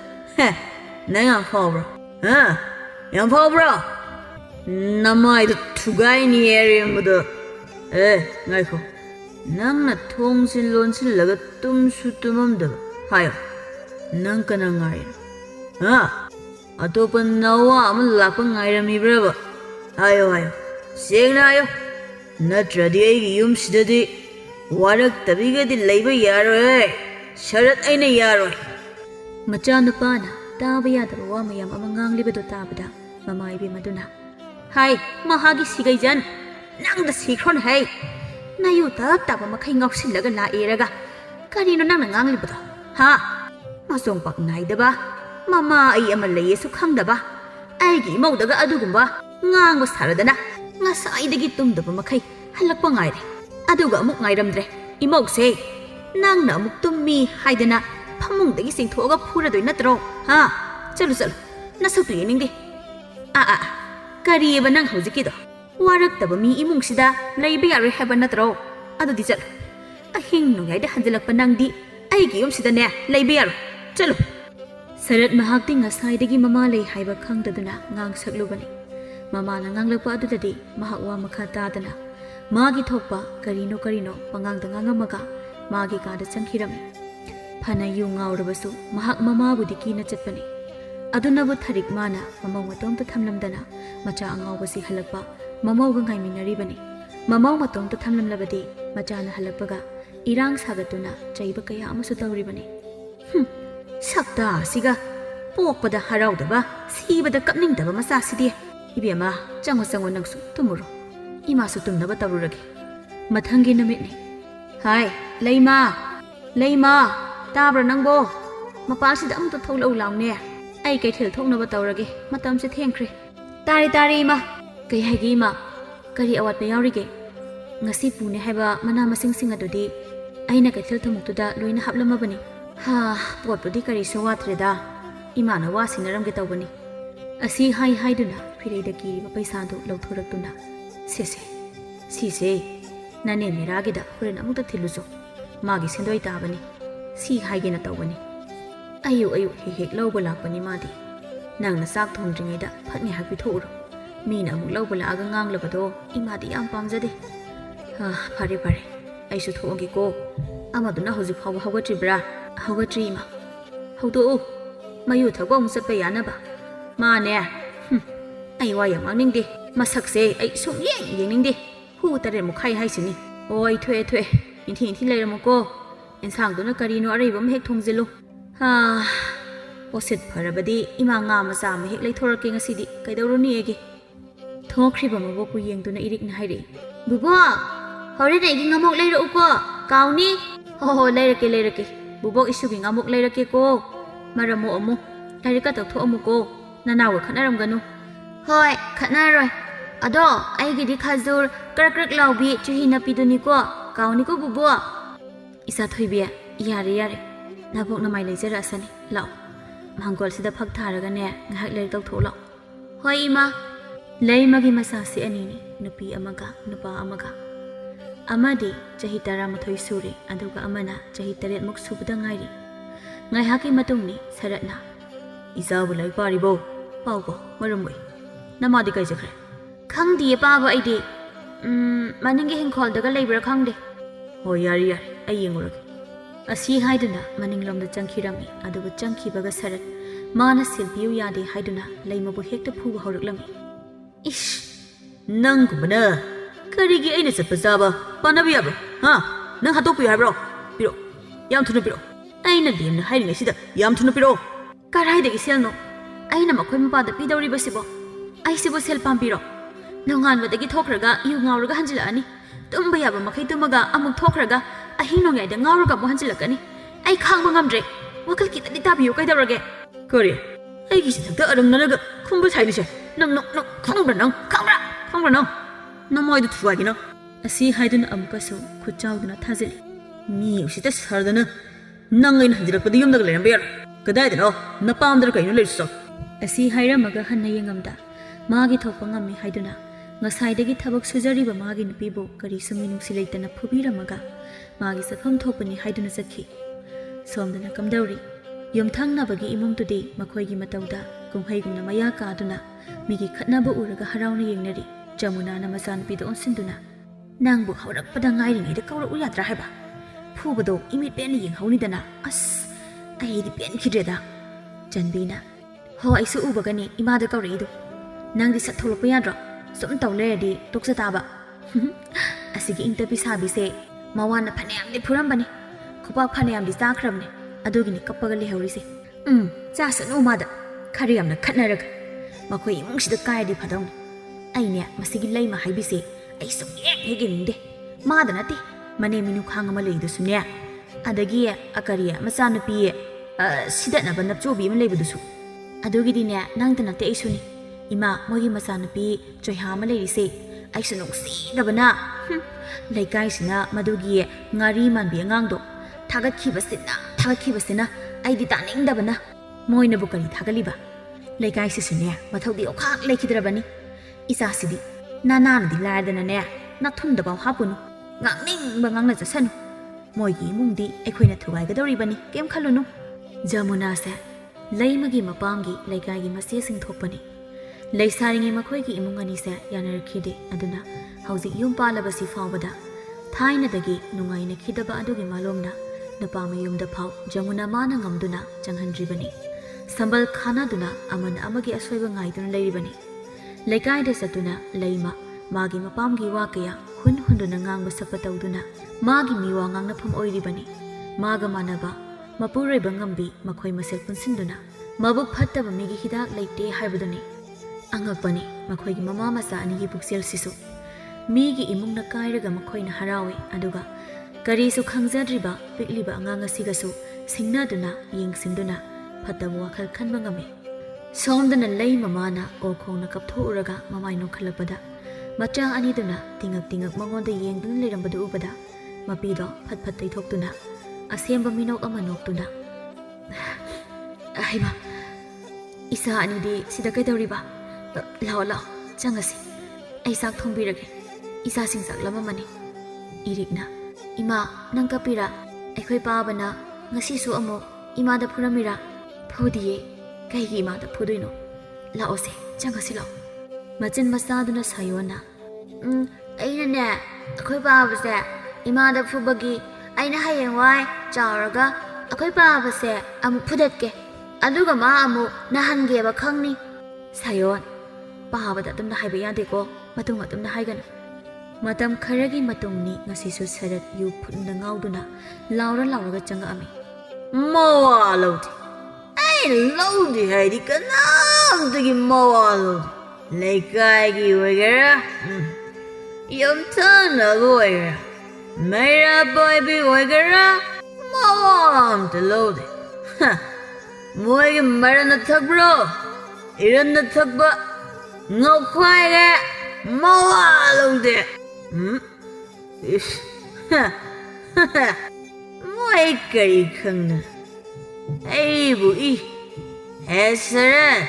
ꯅꯪ ꯌꯥꯝ ꯐꯥꯎꯕ꯭ꯔꯣ ꯍꯥ ꯌꯥꯝ ꯐꯥꯎꯕ꯭ꯔꯣ ꯅꯃꯥꯏꯗꯣ ꯊꯨꯒꯥꯏꯅꯤ ꯑꯔꯦꯝꯕꯗꯣ ꯉꯥꯏꯈꯣ ꯅꯪꯅ ꯊꯣꯡꯁꯤ ꯂꯣꯟꯁꯤꯜꯂꯒ ꯇꯨꯝꯁꯨ ꯇꯨꯝꯃꯝꯗꯕ ꯍꯥꯏꯌꯣ ꯅꯪ ꯀꯅꯥ ꯉꯥꯏꯔꯤꯅꯣ ꯍꯥ ꯑꯇꯣꯞꯄ ꯅꯋꯥ ꯑꯃ ꯂꯥꯛꯄ ꯉꯥꯏꯔꯝꯃꯤꯕ꯭ꯔꯕ ꯍꯥꯏꯌꯣ ꯍꯥꯏꯌꯣ ꯁꯦꯡꯅ ꯍꯥꯏꯌꯣ ꯅꯠꯇ꯭ꯔꯗꯤ ꯑꯩꯒꯤ ꯌꯨꯝꯁꯤꯗꯗꯤ ꯋꯥꯔꯛꯇꯕꯤꯒꯗꯤ ꯂꯩꯕ ꯌꯥꯔꯣꯏ ꯁꯔꯠ ꯑꯩꯅ ꯌꯥꯔꯣꯏ ꯃꯆꯥꯅꯨꯄꯥꯅ ꯇꯥꯕ ꯌꯥꯗꯕ ꯋꯥ ꯃꯌꯥꯝ ꯑꯃ ꯉꯥꯡꯂꯤꯕꯗꯨ ꯇꯥꯕꯗ ꯃꯃꯥ ꯏꯕꯦꯝꯃꯗꯨꯅ ꯍꯥꯏ ꯃꯍꯥꯛꯀꯤ ꯁꯤꯒꯩꯖꯟ ꯅꯪꯗ ꯁꯤꯈ꯭ꯔꯣꯅ ꯍꯩ ꯅꯌꯨ ꯇꯞ ꯇꯥꯕ ꯃꯈꯩ ꯉꯥꯎꯁꯤꯜꯂꯒ ꯂꯥꯛꯑꯦꯔꯒ ꯀꯔꯤꯅꯣ ꯅꯪꯅ ꯉꯥꯡꯂꯤꯕꯗꯣ ꯍꯥ ꯃꯆꯣꯡꯄꯥꯛ ꯅꯥꯏꯗꯕ ꯃꯃꯥ ꯑꯩ ꯑꯃ ꯂꯩꯌꯦꯁꯨ ꯈꯪꯗꯕ ꯑꯩꯒꯤ ꯏꯃꯧꯗꯒ ꯑꯗꯨꯒꯨꯝꯕ ꯉꯥꯡꯕ ꯁꯥꯔꯗꯅ ꯉꯁꯥꯏꯗꯒꯤ ꯇꯨꯝꯗꯕ ꯃꯈꯩ ꯍꯜꯂꯛꯄ ꯉꯥꯏꯔꯦ ꯑꯗꯨꯒ ꯑꯃꯨꯛ ꯉꯥꯏꯔꯝꯗ꯭ರೆ ꯏꯃꯧꯁꯦ ꯅꯪꯅ ꯑꯃꯨꯛ ꯇꯨꯝꯃꯤ ꯍꯥꯏꯗꯅ ꯐꯃꯨꯡꯗꯒꯤ ꯆꯤꯡꯊꯣꯛꯑꯒ ꯐꯨꯔꯗꯣꯏ ꯅꯠꯇ꯭ꯔꯣ ꯍꯥ ꯆꯠꯂꯨ ꯆꯠꯂꯨ ꯅꯁꯛꯇꯨ ꯌꯦꯡꯅꯤꯡꯗꯦ ꯀꯔꯤꯑꯕ ꯅꯪ ꯍꯧꯖꯤꯛꯀꯤꯗꯣ ꯋꯥꯔꯛꯇꯕ ꯃꯤ ꯏꯃꯨꯡꯁꯤꯗ ꯂꯩꯕ ꯌꯥꯔꯣꯏ ꯍꯥꯏꯕ ꯅꯠꯇ꯭ꯔꯣ ꯑꯗꯨꯗꯤ ꯆꯠꯂꯨ ꯑꯍꯤꯡ ꯅꯣꯡꯌꯥꯏꯗ ꯍꯟꯖꯤꯜꯂꯛꯄ ꯅꯪꯗꯤ ꯑꯩꯒꯤ ꯌꯨꯝꯁꯤꯗꯅꯦ ꯂꯩꯕ ꯌꯥꯔꯣꯏ ꯆꯠꯂꯨ ꯁꯔꯠ ꯃꯍꯥꯛꯇꯤ ꯉꯁꯥꯏꯗꯒꯤ ꯃꯃꯥ ꯂꯩ ꯍꯥꯏꯕ ꯈꯪꯗꯗꯨꯅ ꯉꯥꯡꯁꯛꯂꯨꯕꯅꯤ ꯃꯃꯥꯅ ꯉꯥꯡꯂꯛꯄ ꯑꯗꯨꯗꯗꯤ ꯃꯍꯥꯛ ꯋꯥ ꯃꯈꯥ ꯇꯥꯗꯅ ꯃꯥꯒꯤ ꯊꯣꯛꯄ ꯀꯔꯤꯅꯣ ꯄꯉꯥꯡꯗ ꯉꯥꯡꯉꯝꯃꯒ ꯃꯥꯒꯤ ꯀꯥꯗ ꯆꯪꯈꯤꯔꯝꯃꯤ ꯐꯅ ꯌꯨ ꯉꯥꯎꯔꯕꯁꯨ ꯃꯍꯥꯛ ꯃꯃꯥꯕꯨꯗꯤ ꯀꯤꯅ ꯆꯠꯄꯅꯤ ꯑꯗꯨꯅꯕꯨ ꯊꯔꯤꯛ ꯃꯥꯅ ꯃꯃꯧ ꯃꯇꯣꯝꯇ ꯊꯝꯂꯝꯗꯅ ꯃꯆꯥ ꯑꯉꯥꯎꯕꯁꯤ ꯍꯜꯂꯛꯄ ꯃꯃꯧꯒ ꯉꯥꯏꯃꯤꯟꯅꯔꯤꯕꯅꯤ ꯃꯃꯧ ꯃꯇꯣꯝꯇ ꯊꯝꯂꯝꯂꯕꯗꯤ ꯃꯆꯥꯅ ꯍꯜꯂꯛꯄꯒ ꯏꯔꯥꯡ ꯁꯥꯒꯠꯇꯨꯅ ꯆꯩꯕ ꯀꯌꯥ ꯑꯃꯁꯨ ꯇꯧꯔꯤꯕꯅꯤ ꯁꯛꯇꯥ ꯑꯁꯤꯒ ꯄꯣꯛꯄꯗ ꯍꯔꯥꯎꯗꯕ ꯁꯤꯕꯗ ꯀꯞꯅꯤꯡꯗꯕ ꯃꯆꯥꯁꯤꯗꯤ ꯏꯕꯦꯝꯃ ꯆꯪꯉꯣ ꯅꯪꯁꯨ ꯇꯨꯝꯃꯨꯔꯣ ꯏꯃꯥꯁꯨ ꯇꯨꯝꯅꯕ ꯇꯧꯔꯨꯔꯒꯦ ꯃꯊꯪꯒꯤ ꯅꯨꯃꯤꯠꯅꯤ ꯍꯥꯏ ꯂꯩꯃꯥ ꯇꯥꯕ꯭ꯔꯥ ꯅꯪꯕꯣ ꯃꯄꯥꯁꯤꯗ ꯑꯃꯨꯛꯇ ꯊꯣꯛꯂꯛꯎ ꯂꯥꯎꯅꯦ ꯑꯩ ꯀꯩꯊꯦꯜ ꯊꯣꯛꯅꯕ ꯇꯧꯔꯒꯦ ꯃꯇꯝꯁꯦ ꯊꯦꯡꯈ꯭ꯔꯦ ꯇꯥꯔꯦ ꯏꯃꯥ ꯀꯩ ꯍꯥꯏꯒꯦ ꯏꯃꯥ ꯀꯔꯤ ꯑꯋꯥꯠꯄ ꯌꯥꯎꯔꯤꯒꯦ ꯉꯁꯤ ꯄꯨꯅꯦ ꯍꯥꯏꯕ ꯃꯅꯥ ꯃꯁꯤꯡꯁꯤꯡ ꯑꯗꯨꯗꯤ ꯑꯩꯅ ꯀꯩꯊꯦꯜ ꯊꯨꯝꯃꯣꯛꯇꯨꯗ ꯂꯣꯏꯅ ꯍꯥꯞꯂꯝꯃꯕꯅꯤ ꯄꯣꯠꯄꯨꯗꯤ ꯀꯔꯤꯁꯨ ꯋꯥꯠꯇ꯭ꯔꯦꯗ ꯏꯃꯥꯅ ꯋꯥ ꯁꯤꯟꯅꯔꯝꯒꯦ ꯇꯧꯕꯅꯤ ꯑꯁꯤ ꯍꯥꯏꯗꯨꯅ ꯐꯤꯔꯩꯗ ꯀꯤꯔꯤꯕ ꯄꯩꯁꯥꯗꯨ ꯂꯧꯊꯣꯔꯛꯇꯨꯅ ꯁꯤꯁꯦ ꯅꯅꯦ ꯃꯦꯔꯥꯒꯤꯗ ꯍꯣꯔꯦꯟ ꯑꯃꯨꯛꯇ ꯊꯤꯜꯂꯨꯆꯣ ꯃꯥꯒꯤ ꯁꯦꯟꯗꯣꯏ ꯇꯥꯕꯅꯤ ꯁꯤ ꯍꯥꯏꯒꯦꯅ ꯇꯧꯕꯅꯤ ꯑꯌꯨꯛ ꯍꯦꯛ ꯂꯧꯕ ꯂꯥꯛꯄꯅꯤ ꯃꯥꯗꯤ ꯅꯪꯅ ꯆꯥꯛ ꯊꯣꯡꯗ꯭ꯔꯤꯉꯩꯗ ꯐꯠ ꯉꯥꯏꯍꯥꯛ ꯄꯤꯊꯣꯛꯎꯔꯣ ꯃꯤꯅ ꯑꯃꯨꯛ ꯂꯧꯕ ꯂꯥꯛꯑꯒ ꯉꯥꯡꯂꯕꯗꯣ ꯏꯃꯥꯗꯤ ꯌꯥꯝ ꯄꯥꯝꯖꯗꯦ ꯐꯔꯦ ꯑꯩꯁꯨ ꯊꯣꯛꯑꯒꯦꯀꯣ ꯑꯃꯗꯨꯅ ꯍꯧꯖꯤꯛ ꯐꯥꯎꯕ ꯍꯧꯒꯠꯇ꯭ꯔꯤꯕ꯭ꯔꯥ ꯍꯧꯒꯠꯇ꯭ꯔꯤ ꯏꯃꯥ ꯍꯧꯗꯣꯛꯎ ꯃꯌꯨ ꯊꯛꯄ ꯑꯃꯨꯛ ꯆꯠꯄ ꯌꯥꯅꯕ ꯃꯥꯅꯦ ꯑꯩ ꯋꯥ ꯌꯥꯝ ꯉꯥꯡꯅꯤꯡꯗꯦ ꯃꯁꯛꯁꯦ ꯑꯩ ꯌꯦꯡꯅꯤꯡꯗꯦ ꯍꯨ 8 ꯍꯥꯏꯁꯤꯅꯤ ꯍꯣꯏ ꯊꯣꯛꯑꯦ ꯏꯟꯊꯤ ꯂꯩꯔꯝꯃꯨꯀꯣ ꯏꯟꯁꯥꯡꯗꯨꯅ ꯀꯔꯤꯅꯣ ꯑꯔꯩꯕ ꯑꯃ ꯍꯦꯛ ꯊꯣꯡꯖꯤꯜꯂꯨ ꯄꯣꯠꯁꯤꯠ ꯐꯔꯕꯗꯤ ꯏꯃꯥ ꯉꯥ ꯃꯆꯥ ꯑꯃ ꯍꯦꯛ ꯂꯩꯊꯣꯔꯛꯀꯦ ꯉꯁꯤꯗꯤ ꯀꯩꯗꯧꯔꯨꯅꯤ ꯑꯩꯒꯤ ꯊꯣꯛꯈ꯭ꯔꯤꯕ ꯃꯕꯣꯛꯄꯨ ꯌꯦꯡꯗꯨꯅ ꯏꯔꯤꯛꯅ ꯍꯥꯏꯔꯛꯏ ꯕꯨꯕꯣꯛ ꯍꯣꯔꯦꯟ ꯑꯩꯒꯤ ꯉꯥꯃꯣꯛ ꯂꯩꯔꯛꯎꯀꯣ ꯀꯥꯎꯅꯤ ꯍꯣꯏ ꯂꯩꯔꯛꯀꯦ ꯕꯨꯕꯣꯛ ꯏꯁꯨꯒꯤ ꯉꯥꯃꯣꯛ ꯂꯩꯔꯛꯀꯦꯀꯣ ꯃꯔꯝ ꯃꯣꯛꯑꯝꯃꯨ ꯂꯥꯏꯔꯤꯛꯀ ꯇꯧꯊꯣꯛꯑꯝꯃꯨꯀꯣ ꯅꯅꯥꯎꯒ ꯈꯠꯅꯔꯝꯒꯅꯨ ꯍꯣꯏ ꯈꯠꯅꯔꯣꯏ ꯑꯗꯣ ꯑꯩꯒꯤꯗꯤ ꯈꯖꯨꯔ ꯀ꯭ꯔꯛ ꯂꯥꯎꯕꯤ ꯆꯨꯍꯤ ꯅꯞꯄꯤꯗꯨꯅꯤꯀꯣ ꯀꯥꯎꯅꯤꯀꯣ ꯕꯨꯕꯣꯛ ꯏꯆꯥ ꯊꯣꯏꯕꯤ ꯌꯥꯔꯦ ꯅꯕꯣꯛ ꯅꯃꯥꯏ ꯂꯩꯖꯔꯛꯑꯁꯅꯤ ꯂꯥꯛꯑꯣ ꯃꯥꯡꯒꯣꯜꯁꯤꯗ ꯐꯛ ꯊꯥꯔꯒꯅꯦ ꯉꯥꯏꯍꯥꯛ ꯂꯥꯏꯔꯤꯛ ꯇꯧꯊꯣꯛ ꯂꯥꯛꯑꯣ ꯍꯣꯏ ꯏꯃꯥ ꯂꯩꯃꯒꯤ ꯃꯆꯥꯁꯤ ꯑꯅꯤꯅꯤ ꯅꯨꯄꯤ ꯑꯃꯒ ꯅꯨꯄꯥ ꯑꯃꯒ ꯑꯃꯗꯤ ꯆꯍꯤ 12 ꯁꯨꯔꯦ ꯑꯗꯨꯒ ꯑꯃꯅ ꯆꯍꯤ 8 ꯁꯨꯕꯗ ꯉꯥꯏꯔꯤ ꯉꯥꯏꯍꯥꯛꯀꯤ ꯃꯇꯨꯡꯅꯤ ꯁꯔꯠꯅ ꯏꯆꯥꯕꯨ ꯂꯥꯏꯔꯤꯛ ꯄꯥꯔꯤꯕꯣ ꯄꯥꯎꯀꯣ ꯃꯔꯝ ꯃꯣꯏ ꯅꯃꯥꯗꯤ ꯀꯥꯏ ꯆꯠꯈ꯭ꯔꯦ ꯈꯪꯗꯤꯌꯦ ꯄꯥꯕ ꯑꯩꯗꯤ ꯃꯅꯤꯡꯒꯤ ꯍꯤꯡꯈꯣꯜꯗꯒ ꯂꯩꯕ꯭ꯔꯥ ꯈꯪꯗꯦ ꯍꯣꯏ ꯌꯥꯔꯦ ꯑꯩ ꯌꯦꯡꯉꯨꯔꯒꯦ ꯑꯁꯤ ꯍꯥꯏꯗꯨꯅ ꯃꯅꯤꯡꯂꯣꯝꯗ ꯆꯪꯈꯤꯔꯝꯃꯤ ꯑꯗꯨꯒ ꯆꯪꯈꯤꯕꯒ ꯁꯔꯠ ꯃꯥꯅ ꯁꯤꯜꯄꯤꯌꯨ ꯌꯥꯗꯦ ꯍꯥꯏꯗꯨꯅ ꯂꯩꯃꯕꯨ ꯍꯦꯛꯇ ꯐꯨꯕ ꯍꯧꯔꯛꯂꯝꯃꯤ ꯏꯁ ꯅꯪꯒꯨꯝꯕꯅ ꯀꯔꯤꯒꯤ ꯑꯩꯅ ꯆꯠꯄ ꯆꯥꯕ ꯄꯥꯅꯕ ꯌꯥꯕ꯭ꯔꯣ ꯅꯪ ꯍꯥꯠꯇꯣꯛꯄꯤꯌꯨ ꯍꯥꯏꯕ꯭ꯔꯣ ꯄꯤꯔꯛꯑꯣ ꯌꯥꯝ ꯊꯨꯅ ꯄꯤꯔꯛꯑꯣ ꯑꯩꯅ ꯂꯦꯝꯅ ꯍꯥꯏꯔꯤꯉꯩꯁꯤꯗ ꯌꯥꯝ ꯊꯨꯅ ꯄꯤꯔꯛꯑꯣ ꯀꯔꯥꯏꯗꯒꯤ ꯁꯦꯜꯅꯣ ꯑꯩꯅ ꯃꯈꯣꯏ ꯃꯄꯥꯗ ꯄꯤꯗꯧꯔꯤꯕꯁꯤꯕꯣ ꯑꯩꯁꯤꯕꯨ ꯁꯦꯜ ꯄꯥꯝꯕꯤꯔꯣ ꯅꯣꯡꯉꯥꯟꯕꯗꯒꯤ ꯊꯣꯛꯈ꯭ꯔꯒ ꯌꯨ ꯉꯥꯎꯔꯒ ꯍꯟꯖꯤꯜꯂꯛꯑꯅꯤ tumba yaba makai tumaga amuk thokraga ahin nongyai da ngauraga mo hanjilakani ai khangba ngamdre wakal kitadi tabiyo kaidaurage Kori ai gi thakta arang naraga khumba saini se nang khangbra nang namoy du thuwa gi na asi haidun amukasu khuchauduna thajili mi usita sardana nang ai hanjirak padi yum dag leram ber kadai da no napam dar kai no leso asi hairamaga hanna yengamda magi thokpa ngami haiduna ngasaidagi thabak sujariba magi nupibo kari sumi nungsi leitana phubiramaga magi safam thopani haiduna sakhi somdana kamdauri yomthangnabagi imungtudi makhoigi matauda kumhaigumna maya kaduna migi khatnaba uraga harauna yengnari jamuna na masanupida onsinduna nangbu haurakpada ngairingaida kauraku yadra haiba phubado imit pen yenghaunidana as aidi pen khidreda janbina ho aisu ubagani imada kauridu nangdi satholokpa yadra sum tawleradi toksa taba asigi interview sabise mawana phanayamdi phurambani khopak phanayamdi chakhrabne adugini kappaga lehaurise chasanu mada khariyamna khatnaraga makhoi imungsida kaidi phadawni aine masigi leima haibise ai sum heginde mada nati mane minu khanga malei dusune adagi akariya machanupi sidana banapchobi am leibudusu adugidine nangta nate aisuni ima mogi machanupi joiha ma lerise aisu nungsi dabana laikai sina madugi ngari manbi angangdo thagakhibasina aidi taning dabana moina bukari thagaliba laikai sisune mathodi okhak leikhidrabani isa sidi nanana di ladana ne nathunda baw hapunu ngangning bangangna jasanu moigi mungdi ekhoina thugai gadoribani kem khalunu jamuna se leimagi mapamgi laikai gi mase sing thopani leisaringi makhoigi imungani se yanarkhide aduna hauji yum palabasi fawbada thaina dagi nungaina khidaba adugi malomna napama yumda phaw jamuna mana ngamduna changhandribani sambal khana duna aman amagi aswaiba ngaiduna leiribani laikai da satuna leima magi mapamgi wa kaya hunduna ngangba sapatauduna magi miwa ngangna pham oiribani maga manaba mapurai bangambi makhoi masel punsinduna mabuk phattaba migi hidak leite haibaduni angakpani makhoi gi mama masa ani gi puksel sisu migi imungna kairaga makhoi na harawi aduga karisu khangjadriba pikliba angang asigasu singnaduna yengsinduna phattaba wakhal khanba ngame somdana lei mamana okhongna kapthouraga mamai no khalapada macha ani duna tingak mangonda yengduna leirambadu ubada mapido phat taithokduna asemba minok ama noktuna aiba isa ani di sida kaidoriba lao changasi ai sak thombirage isa singsak lamamani irikna ima nang kapira aikhoi pabana ngasi su amo ima da phuramira phodiye kaigi ima da phudoino lao se changasi lao machin masaduna sayona aina ne akhoi pabase ima da phubagi aina hayengwai chawraga akhoi pabase amu phudatke aduga ma amu nahange ba khangni sayon pabada tumna haiba yadeko matung atumna haigana matam kharagi matungni ngasisu sarat yu phunna ngauduna lauraga changa ami mawa lodi ai lodi haidi kanam tagi mawa lodi laikai gi wagera yom thana goya mera boy bi wagera mawa am to lodi moy marana thakbro iranna thakba ngokhwai ga mawa lodi moy kari khangna ai bu I esara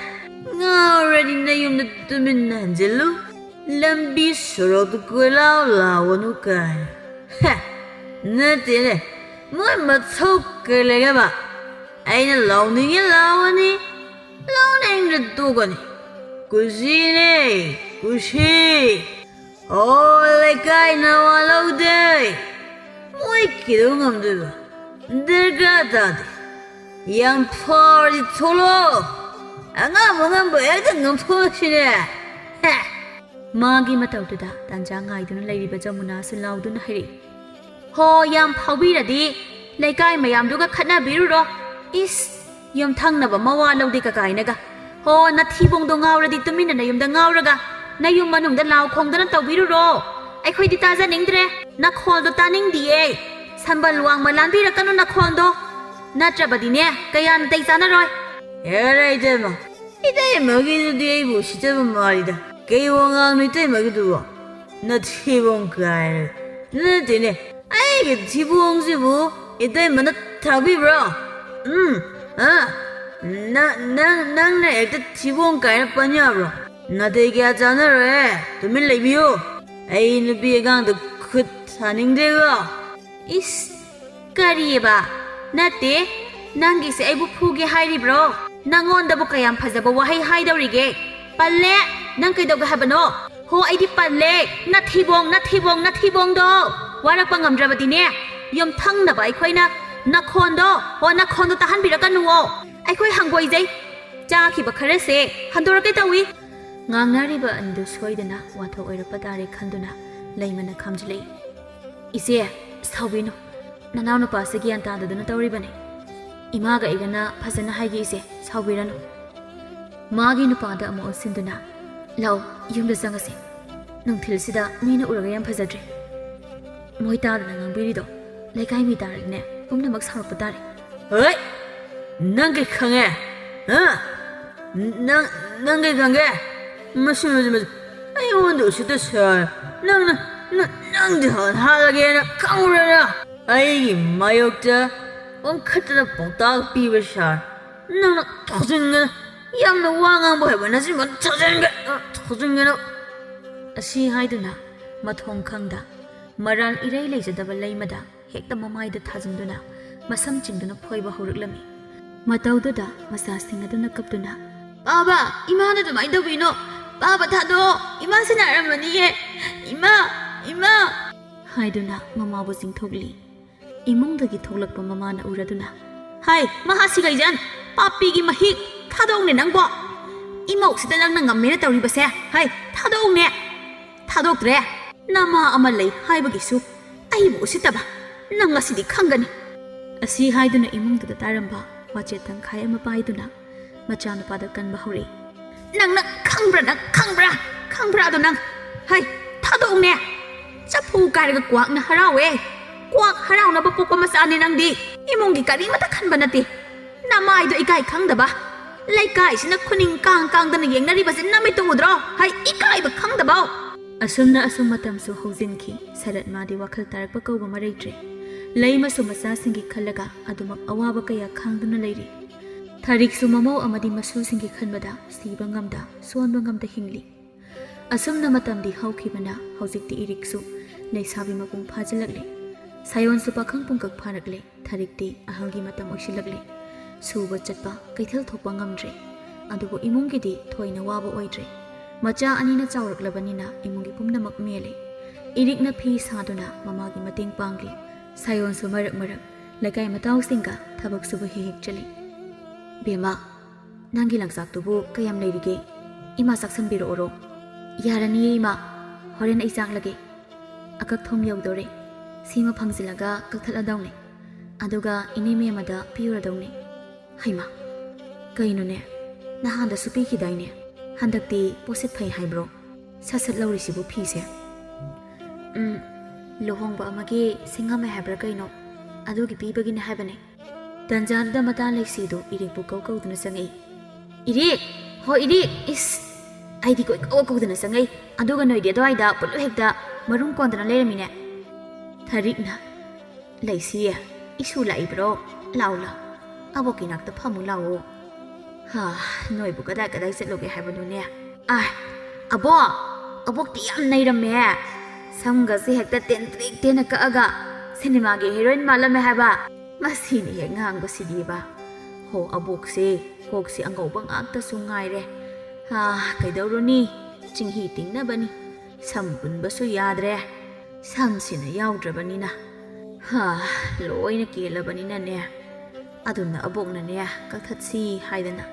ngawradi na yumna tumin nanjelu lambi sorod kulau lawanu kai natene moy mathok kelega ba aina lawninge lawani lawning ra dogani kushi ole kai na walaude moy kidong amdeba dergata yang party tolo angam ba eda ngam phosine magi matauda tanja ngaiduna leiriba jamuna sulauduna hari ho yam phawbiradi laikai mayam duga khatna biruro is yom thangnaba mawa lawdi ka kainaga ho na thibong do ngawradi tumina na yumda ngawraga na yum manungda law khongdana tawbiruro ꯑꯩꯈꯣꯏꯗꯤ ꯇꯥꯖꯅꯤꯡꯗ꯭ꯔꯦ ꯅꯈꯣꯜꯗꯣ ꯇꯥꯅꯤꯡꯗꯤꯌꯦ ꯁꯝꯕꯜ ꯋꯥꯡꯃ ꯂꯥꯟꯕꯤꯔꯛꯀꯅꯨ ꯅꯈꯣꯜꯗꯣ ꯅꯠꯇ꯭ꯔꯕꯗꯤꯅꯦ ꯀꯌꯥ ꯅꯥꯇꯩ ꯆꯥꯅꯔꯣꯏ ꯌꯥꯔꯦ ꯏꯇꯩꯃ ꯏꯇꯩꯃꯒꯤꯗꯨꯗꯤ ꯑꯩꯕꯨ ꯎꯁꯤꯠꯇꯕ ꯃꯥꯜꯂꯤꯗ ꯀꯩ ꯋꯥꯉꯥꯡꯅꯣ ꯏꯇꯩꯃꯒꯤꯗꯨꯕꯣ ꯅꯊꯤꯕꯣꯡ ꯀꯥꯏꯅ ꯅꯠꯇꯦꯅꯦ ꯑꯩꯒꯤ ꯊꯤꯕꯣꯡꯁꯤꯕꯨ ꯏꯇꯩꯃꯅ ꯊꯥꯛꯄꯤꯕ꯭ꯔꯣ ꯅꯪꯅ ꯍꯦꯛꯇ ꯊꯤꯕꯣꯡ ꯀꯥꯏꯅ ꯄꯟ ꯌꯥꯕ꯭ꯔꯣ ꯅꯥꯇꯩ ꯀꯌꯥ ꯆꯥꯅꯔꯣꯏ ꯇꯨꯃꯤꯟ ꯂꯩꯕꯤꯌꯨ ꯑꯩ ꯅꯨꯄꯤ ꯑꯉꯥꯡꯗ ꯈꯨꯠ ꯊꯥꯅꯤꯡꯗꯦꯀꯣ 이스 까리에바 나때 난기세 아이부 푸게 하이리브로 낭원다부 까얌 파자바 와하이 하이다우리게 빨래 난 그이다고 하바노 호 아이디 빨래 나 티봉도 와락방 감자바디네 염 탕나바 아이코이나 나 콘도 따한비라까 누워 아이코이 항고이제 짜키바 카레세 한도라게 따위 ꯉꯥꯡꯅꯔꯤꯕ ꯑꯅꯤꯗꯨ ꯁꯣꯏꯗꯅ ꯋꯥꯊꯣꯛ ꯑꯣꯏꯔꯛꯄ ꯇꯥꯔꯦ ꯈꯟꯗꯨꯅ ꯂꯩꯃꯅ ꯈꯥꯝꯖꯤꯜꯂꯛꯏ ꯏꯆꯦ ꯁꯥꯎꯕꯤꯅꯨ ꯅꯅꯥꯎ ꯅꯨꯄꯥꯁꯦ ꯒ꯭ꯌꯥꯟ ꯇꯥꯗꯗꯅ ꯇꯧꯔꯤꯕꯅꯤ ꯏꯃꯥꯒ ꯑꯩꯒꯅ ꯐꯖꯅ ꯍꯥꯏꯒꯦ ꯏꯆꯦ ꯁꯥꯎꯕꯤꯔꯅꯨ ꯃꯥꯒꯤ ꯅꯨꯄꯥꯗ ꯑꯃꯨꯛ ꯑꯣꯟꯁꯤꯟꯗꯨꯅ ꯂꯥꯎ ꯌꯨꯝꯗ ꯆꯪꯉꯁꯤ ꯅꯨꯡꯊꯤꯜꯁꯤꯗ ꯃꯤꯅ ꯎꯔꯒ ꯌꯥꯝ ꯐꯖꯗ꯭ꯔꯦ ꯃꯣꯏ ꯇꯥꯗꯅ ꯉꯥꯡꯕꯤꯔꯤꯗꯣ ꯂꯩꯀꯥꯏ ꯃꯤ ꯇꯥꯔꯒꯅꯦ ꯄꯨꯝꯅꯃꯛ ꯁꯥꯎꯔꯛꯄ ꯇꯥꯔꯦ ꯍꯣꯏ ꯅꯪ ꯀꯩ ꯈꯪꯉꯦ ꯅꯪ ꯀꯩ ꯈꯪꯒꯦ ꯃꯁꯤ ꯑꯩꯉꯣꯟꯗ ꯎꯁꯤꯠꯇ ꯁꯥꯔ ꯅꯪꯗꯤ ꯍꯥꯜꯂꯒꯦꯅ ꯈꯪꯉꯨꯔꯦꯅ ꯑꯩꯒꯤ ꯃꯥꯌꯣꯛꯇ ꯑꯣꯟꯈꯠꯇꯅ ꯄꯥꯎꯇꯥꯛ ꯄꯤꯕ ꯁꯥꯔ ꯅꯪꯅ ꯊꯣꯖꯤꯟꯒꯅ ꯌꯥꯝꯅ ꯋꯥ ꯉꯥꯡꯕ ꯍꯩꯕ ꯅꯆꯤꯟꯕ ꯊꯣꯖꯤꯟꯒꯅ ꯑꯁꯤ ꯍꯥꯏꯗꯨꯅ ꯃꯊꯣꯡ ꯈꯪꯗ ꯃꯔꯥꯜ ꯏꯔꯩ ꯂꯩꯖꯗꯕ ꯂꯩꯃꯗ ꯍꯦꯛꯇ ꯃꯃꯥꯏꯗ ꯊꯥꯖꯤꯟꯗꯨꯅ ꯃꯁꯝ ꯆꯤꯡꯗꯨꯅ ꯐꯣꯏꯕ ꯍꯧꯔꯛꯂꯝꯃꯤ ꯃꯇꯧꯗꯨꯗ ꯃꯆꯥꯁꯤꯡ ꯑꯗꯨꯅ ꯀꯞꯇꯨꯅ ꯄꯥꯕ ꯏꯃꯥꯅ ꯑꯗꯨꯃꯥꯏꯅ ꯇꯧꯕꯤꯅꯣ ꯄꯥꯕ ꯊꯥꯗꯣ ꯏꯃꯥꯁꯤ ꯅꯥꯔꯝꯃꯅꯤꯌꯦ ꯏꯃꯥ ꯍꯥꯏꯗꯨꯅ ꯃꯃꯥꯕꯨ ꯆꯤꯡꯊꯣꯛꯂꯤ ꯏꯃꯨꯡꯗꯒꯤ ꯊꯣꯛꯂꯛꯄ ꯃꯃꯥꯅ ꯎꯔꯗꯨꯅ ꯍꯥꯏ ꯃꯍꯥꯁꯤꯒꯩꯖꯟ ꯄꯥꯄꯤꯒꯤ ꯃꯍꯤꯛ ꯊꯥꯗꯣꯛꯎꯅꯦ ꯅꯪꯕꯣ ꯏꯃꯧꯁꯤꯗ ꯅꯪꯅ ꯉꯝꯃꯦꯅ ꯇꯧꯔꯤꯕꯁꯦ ꯍꯥꯏ ꯊꯥꯗꯣꯛꯎꯅꯦ ꯊꯥꯗꯣꯛꯇ꯭ꯔꯦ ꯅꯃꯥ ꯑꯃ ꯂꯩ ꯍꯥꯏꯕꯒꯤꯁꯨ ꯑꯩꯕꯨ ꯎꯁꯤꯠꯇꯕ ꯅꯪ ꯉꯁꯤꯗꯤ ꯈꯪꯒꯅꯤ ꯑꯁꯤ ꯍꯥꯏꯗꯨꯅ ꯏꯃꯨꯡꯗꯨꯗ ꯇꯥꯔꯝꯕ ꯋꯥꯆꯦꯠ ꯇꯪꯈꯥꯏ ꯑꯃ ꯄꯥꯏꯗꯨꯅ ꯃꯆꯥꯅꯨꯄꯥꯗ ꯀꯟꯕ ꯍꯧꯔꯛꯏ ꯅꯪ ꯈꯪꯕ꯭ꯔꯥ ꯑꯗꯣ ꯅꯪ ꯍꯥꯏ ꯊꯥꯗꯣꯛꯎꯅꯦ ꯆꯐꯨ ꯀꯥꯏꯔꯒ ꯀ꯭ꯋꯥꯛꯅ ꯍꯔꯥꯎꯋꯦ ꯀ꯭ꯋꯥꯛ ꯍꯔꯥꯎꯅꯕ ꯄꯣꯛꯄ ꯃꯆꯥꯅꯦ ꯅꯪꯗꯤ ꯏꯃꯨꯡꯒꯤ ꯀꯔꯤꯃꯇ ꯈꯟꯕ ꯅꯠꯇꯦ ꯅꯃꯥꯏꯗꯣ ꯏꯀꯥꯏ ꯈꯪꯗꯕ ꯂꯩꯀꯥꯏꯁꯤꯅ ꯈꯨꯅꯤꯡ ꯀꯥꯡꯗꯅ ꯌꯦꯡꯅꯔꯤꯕꯁꯦ ꯅꯃꯤꯠꯇ ꯎꯗ꯭ꯔꯣ ꯍꯥꯏ ꯏꯀꯥꯏꯕ ꯈꯪꯗꯕ ꯑꯁꯨꯝꯅ ꯃꯇꯝꯁꯨ ꯍꯧꯖꯤꯟꯈꯤ ꯁꯔꯠ ꯃꯥꯗꯤ ꯋꯥꯈꯜ ꯇꯥꯔꯛꯄ ꯀꯧꯕ ꯃꯔꯩꯇ꯭ꯔꯦ ꯂꯩꯃꯁꯨ ꯃꯆꯥꯁꯤꯡꯒꯤ ꯈꯜꯂꯒ ꯑꯗꯨꯃꯛ ꯑꯋꯥꯕ ꯀꯌꯥ ꯈꯥꯡꯗꯨꯅ ꯂꯩꯔꯤ ꯊꯥꯔꯤꯛꯁꯨ ꯃꯃꯧ ꯑꯃꯗꯤ ꯃꯁꯨꯁꯤꯡꯒꯤ ꯈꯟꯕꯗ ꯁꯤꯕ ꯉꯝꯗ ꯁꯣꯟꯕ ꯉꯝꯗ ꯍꯤꯡꯂꯤ ꯑꯁꯨꯝꯅ ꯃꯇꯝꯗꯤ ꯍꯧꯈꯤꯕꯅ ꯍꯧꯖꯤꯛꯇꯤ ꯏꯔꯤꯛꯁꯨ ꯂꯩꯁꯥꯕꯤ ꯃꯄꯨꯡ ꯐꯥꯖꯤꯜꯂꯛꯂꯦ ꯁꯥꯌꯣꯟꯁꯨ ꯄꯥꯈꯪ ꯄꯨꯡꯀꯛ ꯐꯥꯔꯛꯂꯦ ꯊꯥꯔꯤꯛꯇꯤ ꯑꯍꯜꯒꯤ ꯃꯇꯝ ꯑꯣꯏꯁꯤꯜꯂꯛꯂꯦ ꯁꯨꯕ ꯆꯠꯄ ꯀꯩꯊꯦꯜ ꯊꯣꯛꯄ ꯉꯝꯗ꯭ꯔꯦ ꯑꯗꯨꯕꯨ ꯏꯃꯨꯡꯒꯤꯗꯤ ꯊꯣꯏꯅ ꯋꯥꯕ ꯑꯣꯏꯗ꯭ꯔꯦ ꯃꯆꯥ ꯑꯅꯤꯅ ꯆꯥꯎꯔꯛꯂꯕꯅꯤꯅ ꯏꯃꯨꯡꯒꯤ ꯄꯨꯝꯅꯃꯛ ꯃꯦꯜꯂꯦ ꯏꯔꯤꯛꯅ ꯐꯤ ꯁꯥꯗꯨꯅ ꯃꯃꯥꯒꯤ ꯃꯇꯦꯡ ꯄꯥꯡꯂꯤ ꯁꯥꯌꯣꯟꯁꯨ ꯃꯔꯛ ꯂꯩꯀꯥꯏ ꯃꯇꯥꯎꯁꯤꯡꯒ ꯊꯕꯛ ꯁꯨꯕ ꯍꯦꯛ ꯆꯠꯂꯤ ꯕꯦꯃꯥ ꯅꯪꯒꯤ ꯂꯪꯆꯥꯛꯇꯨꯕꯨ ꯀꯌꯥꯝ ꯂꯩꯔꯤꯒꯦ ꯏꯃꯥ ꯆꯥꯛꯁꯟꯕꯤꯔꯛꯑꯣꯔꯣ ꯌꯥꯔꯅꯤꯌꯦ ꯏꯃꯥ ꯍꯣꯔꯦꯟ ꯑꯩ ꯆꯥꯛꯂꯒꯦ ꯑꯀꯛꯊꯣꯝ ꯌꯧꯗꯧꯔꯦ ꯁꯤꯃ ꯐꯪꯖꯤꯜꯂꯒ ꯀꯛꯊꯠꯂꯗꯧꯅꯦ ꯑꯗꯨꯒ ꯏꯅꯦ ꯃꯦꯝꯃꯗ ꯄꯤꯔꯗꯧꯅꯦ ꯍꯩꯃꯥ ꯀꯩꯅꯣꯅꯦ ꯅꯍꯥꯟꯗꯁꯨ ꯄꯤꯈꯤꯗꯥꯏꯅꯦ ꯍꯟꯗꯛꯇꯤ ꯄꯣꯠꯁꯤꯠ ꯐꯩ ꯍꯥꯏꯕ꯭ꯔꯣ ꯁꯠ ꯂꯧꯔꯤꯁꯤꯕꯨ ꯐꯤꯁꯦ ꯂꯨꯍꯣꯡꯕ ꯑꯃꯒꯤ ꯁꯤꯡꯉꯝꯃꯦ ꯍꯥꯏꯕ꯭ꯔꯥ ꯀꯩꯅꯣ ꯑꯗꯨꯒꯤ ꯄꯤꯕꯒꯤꯅꯦ ꯍꯥꯏꯕꯅꯦ ꯇꯟꯖꯥꯗꯨꯗ ꯃꯇꯥ ꯂꯩꯁꯤꯗꯨ ꯏꯔꯤꯛꯄꯨ ꯀꯧꯗꯨꯅ ꯆꯪꯉꯛꯏ ꯏꯔꯤꯛ ꯍꯣ ꯏꯔꯤꯛ ꯏꯁ ꯑꯩꯗꯤ ꯀꯧꯗꯨꯅ ꯆꯪꯉꯛꯏ ꯑꯗꯨꯒ ꯅꯣꯏꯗꯤ ꯑꯗꯨꯋꯥꯏꯗ ꯄꯨꯂꯞ ꯍꯦꯛꯇ ꯃꯔꯨꯝ ꯀꯣꯟꯗꯅ ꯂꯩꯔꯝꯃꯤꯅꯦ ꯊꯥꯔꯤꯛꯅ ꯂꯩꯁꯤꯌꯦ ꯏꯁꯨ ꯂꯥꯛꯏꯕ꯭ꯔꯣ ꯂꯥꯎ ꯑꯕꯣꯛꯀꯤ ꯅꯥꯛꯇ ꯐꯝꯃꯨ ꯂꯥꯛꯑꯣ ꯅꯣꯏꯕꯨ ꯀꯗꯥꯏ ꯆꯠꯂꯨꯒꯦ ꯍꯥꯏꯕꯅꯣꯅꯦ ꯑꯕꯣꯛꯇꯤ ꯌꯥꯝ ꯅꯩꯔꯝꯃꯦ ꯁꯝꯒꯁꯦ ꯍꯦꯛꯇ ꯇꯦꯟꯅ ꯀꯛꯑꯒ ꯁꯤꯅꯦꯃꯥꯒꯤ ꯍꯦꯔꯣꯏꯟ ꯃꯥꯜꯂꯝꯃꯦ ꯍꯥꯏꯕ ꯃꯁꯤꯅ ꯍꯦꯛ ꯉꯥꯡꯕꯁꯤꯗꯤꯕ ꯍꯣ ꯑꯕꯣꯛꯁꯦ ꯀꯣꯛꯁꯦ ꯑꯉꯧꯕ ꯉꯥꯛꯇꯁꯨ ꯉꯥꯏꯔꯦ ꯀꯩꯗꯧꯔꯨꯅꯤ ꯆꯤꯡꯍꯤ ꯇꯤꯡꯅꯕꯅꯤ ꯁꯝ ꯄꯨꯟꯕꯁꯨ ꯌꯥꯗ꯭ꯔꯦ ꯁꯝꯁꯤꯅ ꯌꯥꯎꯗ꯭ꯔꯕꯅꯤꯅ ꯂꯣꯏꯅ ꯀꯦꯜꯂꯕꯅꯤꯅꯅꯦ ꯑꯗꯨꯅ ꯑꯕꯣꯛꯅꯅꯦ ꯀꯛꯊꯠꯁꯤ ꯍꯥꯏꯗꯅ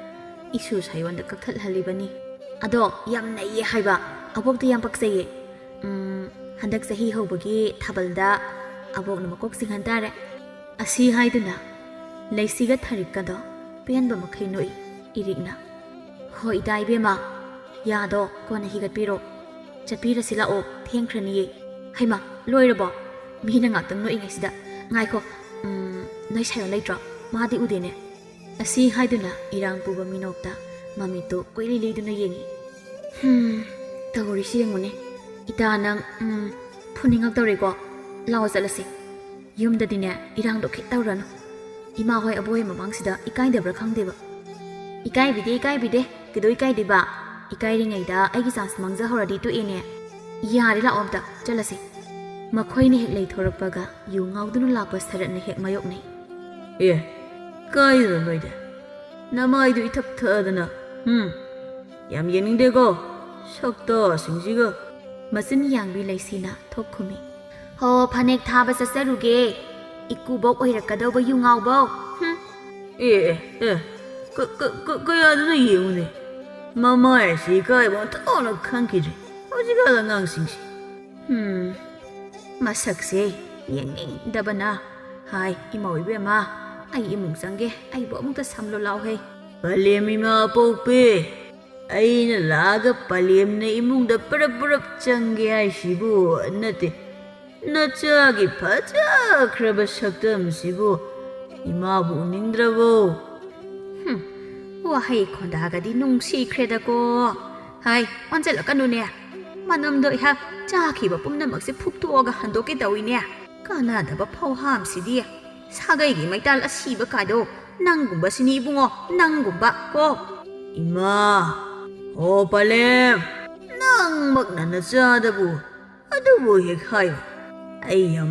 ꯏꯁꯨ ꯁꯥꯌꯣꯟꯗ ꯀꯛꯊꯠꯍꯜꯂꯤꯕꯅꯤ ꯑꯗꯣ ꯌꯥꯝ ꯅꯩꯌꯦ ꯍꯥꯏꯕ ꯑꯕꯣꯛꯇꯤ ꯌꯥꯝ ꯄꯛꯆꯩꯌꯦ ꯍꯟꯗꯛ ꯆꯍꯤ ꯍꯧꯕꯒꯤ ꯊꯥꯕꯜꯗ ꯑꯕꯣꯛꯅ ꯃꯀꯣꯛ ꯆꯤꯡꯍꯟ ꯇꯥꯔꯦ ꯑꯁꯤ ꯍꯥꯏꯗꯨꯅ ꯂꯩꯁꯤꯒ ꯊꯥꯔꯤꯛꯀꯗꯣ ꯄꯦꯟꯕ ꯃꯈꯩ ꯅꯣꯛꯏ ꯏꯔꯤꯛꯅ ꯍꯣꯏ ꯏꯇꯥ ꯏꯕꯦꯝꯃ ꯌꯥꯗꯣ ꯀꯣꯟꯅ ꯍꯤꯒꯠꯄꯤꯔꯣ ꯆꯠꯄꯤꯔꯁꯤ ꯂꯥꯛꯑꯣ ꯊꯦꯡꯈ꯭ꯔꯅꯤꯌꯦ ꯍꯩꯃꯥ ꯂꯣꯏꯔꯕꯣ ꯃꯤꯅ ꯉꯥꯛꯇꯪ ꯅꯣꯛꯏꯉꯩꯁꯤꯗ ꯉꯥꯏꯈꯣ ꯅꯣꯏ ꯁꯥꯏꯔꯣ ꯂꯩꯇ꯭ꯔꯣ ꯃꯥꯗꯤ ꯎꯗꯦꯅꯦ ꯑꯁꯤ ꯍꯥꯏꯗꯨꯅ ꯏꯔꯥꯡ ꯄꯨꯕ ꯃꯤꯅꯣꯛꯇ ꯃꯃꯤꯠꯇꯨ ꯀꯣꯏꯂꯤ ꯂꯤꯗꯨꯅ ꯌꯦꯡꯉꯤ ꯇꯧꯔꯤꯁꯤ ꯌꯦꯡꯉꯨꯅꯦ ꯏꯇꯥ ꯅꯪ ꯐꯨꯅꯤꯡꯉꯛꯇꯧꯔꯦꯀꯣ ꯂꯥꯛꯑꯣ ꯆꯠꯂꯁꯤ ꯌꯨꯝꯗꯗꯤꯅꯦ ꯏꯔꯥꯡꯗꯣ ꯈꯤꯠ ꯇꯧꯔꯅꯨ ꯏꯃꯥ ꯍꯣꯏ ꯑꯕꯣꯏ ꯃꯃꯥꯡꯁꯤꯗ ꯏꯀꯥꯏꯗꯕ꯭ꯔꯥ ꯈꯪꯗꯦꯕ ꯏꯀꯥꯏꯕꯤꯗꯦ ꯀꯩꯗꯧ ꯏꯀꯥꯏꯗꯦꯕ ꯏꯀꯥꯏꯔꯤꯉꯩꯗ ꯑꯩꯒꯤ ꯆꯥꯟꯁ ꯃꯥꯡꯖꯍꯧꯔꯗꯤ ꯇꯣꯛꯑꯦꯅꯦ ꯌꯥꯔꯦ ꯂꯥꯛꯑꯣ ꯑꯝꯇ ꯆꯠꯂꯁꯤ ꯃꯈꯣꯏꯅ ꯍꯦꯛ ꯂꯩꯊꯣꯔꯛꯄꯒ ꯌꯨ ꯉꯥꯎꯗꯨꯅ ꯂꯥꯛꯄ ꯁꯔꯠꯅ ꯍꯦꯛ ꯃꯥꯌꯣꯛꯅꯩ ꯑꯦ ꯀꯥꯏꯗꯅꯣ ꯅꯣꯏꯗ ꯅꯃꯥꯏꯗꯨ ꯏꯊꯛ ꯊꯛꯑꯗꯅ ꯌꯥꯝ ꯌꯦꯡꯅꯤꯡꯗꯦꯀꯣ ꯁꯛꯇꯥꯁꯤꯡꯁꯤꯒ ꯃꯆꯤꯟ ꯌꯥꯡꯕꯤ ꯂꯩꯁꯤꯅ ꯊꯣꯛ ꯈꯨꯝꯃꯤ ꯍꯣ ꯐꯅꯦꯛ ꯊꯥꯕ ꯆꯠꯆꯔꯨꯒꯦ ꯏꯀꯨꯕꯣꯛ ꯑꯣꯏꯔꯛꯀꯗꯧꯕ ꯌꯨ ꯉꯥꯎꯕꯧ ꯑꯦ ꯀꯌꯥꯗꯨꯅ ꯌꯦꯡꯉꯨꯅꯦ ꯃꯃꯥꯏꯁꯤ ꯏꯀꯥꯏꯕ ꯑꯣꯟꯊꯣꯛꯅ ꯈꯪꯈꯤꯗ꯭ꯔꯦ ꯍꯧꯖꯤꯛꯀꯥꯟ ꯑꯉꯥꯡꯁꯤꯡꯁꯤ ꯃꯁꯛꯁꯦ ꯌꯦꯡꯅꯤꯡꯗꯕꯅ ꯍꯥꯏ ꯏꯃꯧ ꯏꯕꯦꯝꯃ ꯑꯩ ꯏꯃꯨꯡ ꯆꯪꯒꯦ ꯑꯩꯕꯨ ꯑꯃꯨꯛꯇ ꯁꯝꯂꯣ ꯂꯥꯎꯍꯩ ꯄꯂꯦꯝ ꯏꯃꯥ ꯄꯣꯛꯄꯤ ꯑꯩꯅ ꯂꯥꯛꯑꯒ ꯄꯂꯦꯝꯅ ꯏꯃꯨꯡꯗ ꯄꯨꯔꯞ ꯆꯪꯒꯦ ꯍꯥꯏꯁꯤꯕꯨ ꯅꯠꯇꯦ ꯅꯆꯥꯒꯤ ꯐꯖꯈ꯭ꯔꯕ ꯁꯛꯇꯝꯁꯤꯕꯨ 이마부 ꯎꯅꯤꯡꯗ꯭ꯔꯕꯣ ꯋꯥꯍꯩ ꯈꯣꯟꯗꯥꯒꯗꯤ ꯅꯨꯡꯁꯤꯈ꯭ꯔꯦꯗꯀꯣ ꯍꯥꯏ ꯑꯣꯟꯁꯤꯜꯂꯛꯀꯅꯨꯅꯦ ꯃꯅꯝꯗꯣ ꯑꯩꯍꯥꯛ ꯆꯥꯈꯤꯕ ꯄꯨꯝꯅꯃꯛꯁꯦ ꯐꯨꯛꯇꯣꯛꯑꯒ ꯍꯟꯗꯣꯛꯀꯦ ꯇꯧꯏꯅꯦ ꯀꯥꯟꯅꯗꯕ ꯐꯧꯍꯥꯝꯁꯤꯗꯤ ꯁꯥꯒꯩꯒꯤ ꯃꯩꯇꯥꯜ ꯑꯁꯤꯕ ꯀꯥꯏꯗꯣ ꯅꯪꯒꯨꯝꯕꯁꯤꯅꯤ ꯏꯕꯨꯡꯉꯣ ꯅꯪꯒꯨꯝꯕ ꯀꯣ 이마 ꯍꯣ ꯄꯂꯦꯝ ꯅꯪꯃꯛꯅ ꯅꯆꯥꯗꯕꯨ ꯑꯗꯨꯕꯨ ꯍꯦꯛ ꯍꯥꯏꯌꯨ ꯑꯩ ꯌꯥꯝ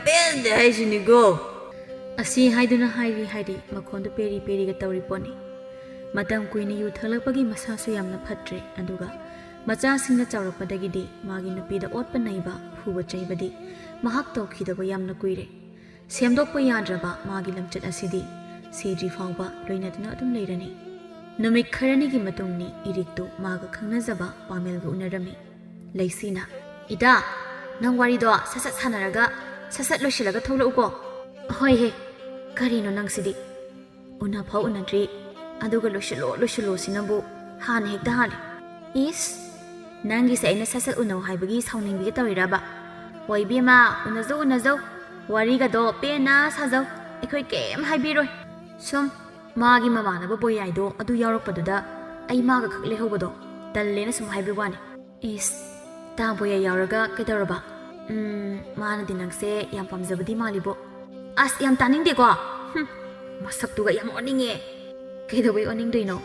ꯄꯦꯟꯗꯦ ꯍꯥꯏꯁꯤꯅꯤꯀꯣ ꯑꯁꯤ ꯍꯥꯏꯗꯨꯅ ꯍꯥꯏꯔꯤ ꯃꯈꯣꯟꯗꯨ ꯄꯦꯔꯤ ꯄꯦꯔꯤꯒ ꯇꯧꯔꯤ ꯄꯣꯠꯅꯤ ꯃꯇꯝ ꯀꯨꯏꯅ ꯌꯨ ꯊꯛꯂꯛꯄꯒꯤ ꯃꯁꯥꯁꯨ ꯌꯥꯝꯅ ꯐꯠꯇ꯭ꯔꯦ ꯑꯗꯨꯒ ꯃꯆꯥꯁꯤꯡꯅ ꯆꯥꯎꯔꯛꯄꯗꯒꯤꯗꯤ ꯃꯥꯒꯤ ꯅꯨꯄꯤꯗ ꯑꯣꯠꯄ ꯅꯩꯕ ꯐꯨꯕ ꯆꯩꯕꯗꯤ ꯃꯍꯥꯛ ꯇꯧꯈꯤꯗꯕ ꯌꯥꯝꯅ ꯀꯨꯏꯔꯦ ꯁꯦꯝꯗꯣꯛꯄ ꯌꯥꯗ꯭ꯔꯕ ꯃꯥꯒꯤ ꯂꯝꯆꯠ ꯑꯁꯤꯗꯤ ꯁꯤꯗ꯭ꯔꯤ ꯐꯥꯎꯕ ꯂꯣꯏꯅꯗꯨꯅ ꯑꯗꯨꯝ ꯂꯩꯔꯅꯤ ꯅꯨꯃꯤꯠ ꯈꯔꯅꯤꯒꯤ ꯃꯇꯨꯡꯅꯤ ꯏꯔꯤꯛꯇꯨ ꯃꯥꯒ ꯈꯪꯅꯖꯕ ꯄꯥꯃꯦꯜꯒ ꯎꯅꯔꯝꯃꯤ ꯂꯩꯁꯤꯅ ꯏꯇꯥ ꯅꯪ ꯋꯥꯔꯤꯗꯣ ꯁꯠ ꯁꯥꯟꯅꯔꯒ ꯁꯠ ꯂꯣꯏꯁꯤꯜꯂꯒ ꯊꯣꯛꯂꯛꯎꯀꯣ ꯍꯣꯏꯍꯦ ꯀꯔꯤꯅꯣ ꯅꯪꯁꯤꯗꯤ ꯎꯅꯐꯥꯎ ꯎꯅꯗ꯭ꯔꯤ ꯑꯗꯨꯒ ꯂꯣꯏꯁꯤꯜꯂꯣ ꯁꯤꯅꯕꯨ ꯍꯥꯟꯅ ꯍꯦꯛꯇ ꯍꯥꯜꯂꯦ ꯏꯁ ꯅꯪꯒꯤꯁꯦ ꯑꯩꯅ ꯁꯠ ꯎꯅꯧ ꯍꯥꯏꯕꯒꯤ ꯁꯥꯎꯅꯤꯡꯕꯤꯒ ꯇꯧꯔꯤꯔꯕ ꯍꯣꯏ ꯏꯕꯦꯝꯃ ꯎꯅꯖꯧ ꯋꯥꯔꯤꯒꯗꯣ ꯄꯦꯟꯅ ꯁꯥꯖꯧ ꯑꯩꯈꯣꯏ ꯀꯩꯝ ꯍꯥꯏꯕꯤꯔꯣꯏ ꯁꯨꯝ ꯃꯥꯒꯤ ꯃꯃꯥꯟꯅꯕ ꯕꯣꯌꯥꯏꯗꯣ ꯑꯗꯨ ꯌꯥꯎꯔꯛꯄꯗꯨꯗ ꯑꯩ ꯃꯥꯒ ꯈꯛ ꯂꯩꯍꯧꯕꯗꯣ ꯇꯜꯂꯦꯅ ꯁꯨꯝ ꯍꯥꯏꯕ ꯋꯥꯅꯤ ꯏꯁ ꯇꯥ ꯕꯣꯌꯥꯏ ꯌꯥꯎꯔꯒ ꯀꯩꯗꯧꯔꯕ ꯃꯥꯅꯗꯤ ꯅꯪꯁꯦ ꯌꯥꯝ ꯄꯥꯝꯖꯕꯗꯤ ꯃꯥꯜꯂꯤꯕꯣ ꯑꯁ ꯌꯥꯝ ꯇꯥꯅꯤꯡꯗꯦꯀꯣ ꯃꯁꯛꯇꯨꯒ ꯌꯥꯝ ꯑꯣꯟꯅꯤꯡꯉꯦ ꯀꯩꯗꯧꯕꯩ ꯑꯣꯟꯅꯤꯡꯗꯣꯏꯅꯣ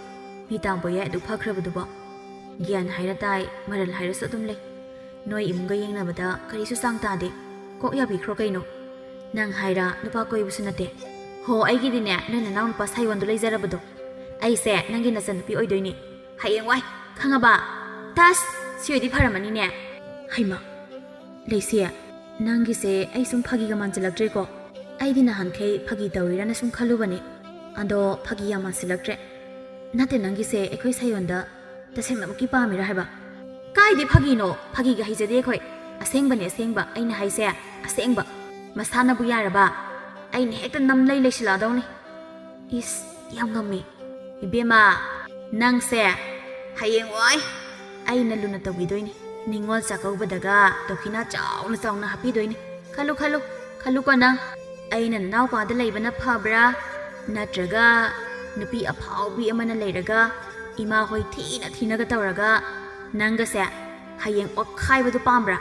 ꯃꯤ ꯇꯥ ꯕꯣꯌꯥꯏ ꯑꯗꯨ ꯐꯈ꯭ꯔꯕꯗꯨꯕꯣ ꯒ꯭ꯌꯥꯟ ꯍꯥꯏꯔ ꯇꯥꯏ ꯃꯔꯜ ꯍꯥꯏꯔꯁꯨ ꯑꯗꯨꯝ ꯂꯩ ꯅꯣꯏ ꯏꯃꯨꯡꯒ ꯌꯦꯡꯅꯕꯗ ꯀꯔꯤꯁꯨ ꯆꯥꯡ ꯇꯥꯗꯦ ꯀꯣꯛ ꯌꯥꯕꯤꯈ꯭ꯔꯣ ꯀꯩꯅꯣ ꯅꯪ ꯍꯥꯏꯔ ꯅꯨꯄꯥ ꯀꯣꯏꯕꯁꯨ ꯅꯠꯇꯦ ꯍꯣ ꯑꯩꯒꯤꯗꯤꯅꯦ ꯅꯣꯏ ꯅꯅꯥꯎ ꯅꯨꯄꯥ ꯁꯥꯏꯌꯣꯟꯗꯣ ꯂꯩꯖꯔꯕꯗꯣ ꯑꯩꯁꯦ ꯅꯪꯒꯤ ꯅꯆꯟꯅꯨꯄꯤ ꯑꯣꯏꯗꯣꯏꯅꯤ ꯍꯌꯦꯡꯋꯥꯏ ꯈꯪꯉꯕ ꯇꯥꯁ ꯁꯤ ꯑꯣꯏꯗꯤ ꯐꯔꯝꯃꯅꯤꯅꯦ ꯍꯩꯃꯥ ꯂꯩꯁꯤ ꯅꯪꯒꯤꯁꯦ ꯑꯩ ꯁꯨꯝ ꯐꯥꯒꯤꯒ ꯃꯥꯟꯁꯤꯜꯂꯛꯇ꯭ꯔꯦꯀꯣ ꯑꯩꯗꯤ ꯅꯍꯥꯟꯈꯩ ꯐꯥꯒꯤ ꯇꯧꯔꯤꯔꯅ ꯁꯨꯝ ꯈꯜꯂꯨꯕꯅꯤ ꯑꯗꯣ ꯐꯥꯒꯤ ꯌꯥꯝ ꯃꯥꯟꯁꯤꯜꯂꯛꯇ꯭ꯔꯦ ꯅꯠꯇꯦ ꯅꯪꯒꯤꯁꯦ ꯑꯩꯈꯣꯏ ꯁꯥꯏꯌꯣꯟꯗ ꯇꯁꯦꯡꯅꯃꯛꯀꯤ ꯄꯥꯝꯃꯤꯔꯥ ꯍꯥꯏꯕ ꯀꯥꯏꯗꯤ ꯐꯥꯒꯤꯅꯣ ꯐꯥꯒꯤꯒ ꯍꯩꯖꯗꯦ ꯑꯩꯈꯣꯏ ꯑꯁꯦꯡꯕꯅꯦ ꯑꯩꯅ ꯍꯥꯏꯁꯦ ꯑꯁꯦꯡꯕ ꯃꯁꯥꯅꯕꯨ ꯌꯥꯔꯕ ꯑꯩꯅ ꯍꯦꯛꯇ ꯅꯝꯂꯩ ꯂꯩꯁꯤꯜꯂꯛꯑꯗꯧꯅꯤ ꯏꯁ ꯌꯥꯝ ꯉꯝꯃꯤ ꯏꯕꯦꯝꯃ ꯅꯪꯁꯦ ꯍꯌꯦꯡꯋꯥꯏ ꯑꯩꯅ ꯂꯨꯅ ꯇꯧꯕꯤꯗꯣꯏꯅꯤ ꯅꯤꯡꯉꯣꯜ ꯆꯥꯛꯀꯧꯕꯗꯒ ꯗꯣꯈꯤꯅꯥ ꯆꯥꯎꯅ ꯍꯥꯞꯄꯤꯗꯣꯏꯅꯤ ꯈꯜꯂꯨꯀꯣ ꯅꯪ ꯑꯩꯅ ꯅꯅꯥꯎꯄꯥꯗ ꯂꯩꯕꯅ ꯐꯕ꯭ꯔꯥ ꯅꯠꯇ꯭ꯔꯒ ꯅꯨꯄꯤ ꯑꯐꯥꯎꯕꯤ ꯑꯃꯅ ꯂꯩꯔꯒ ꯏꯃꯥ ꯍꯣꯏ ꯊꯤꯅꯒ ꯇꯧꯔꯒ ꯅꯪꯒꯁꯦ ꯍꯌꯦꯡ ꯑꯣꯠꯈꯥꯏꯕꯗꯨ ꯄꯥꯝꯕ꯭ꯔꯥ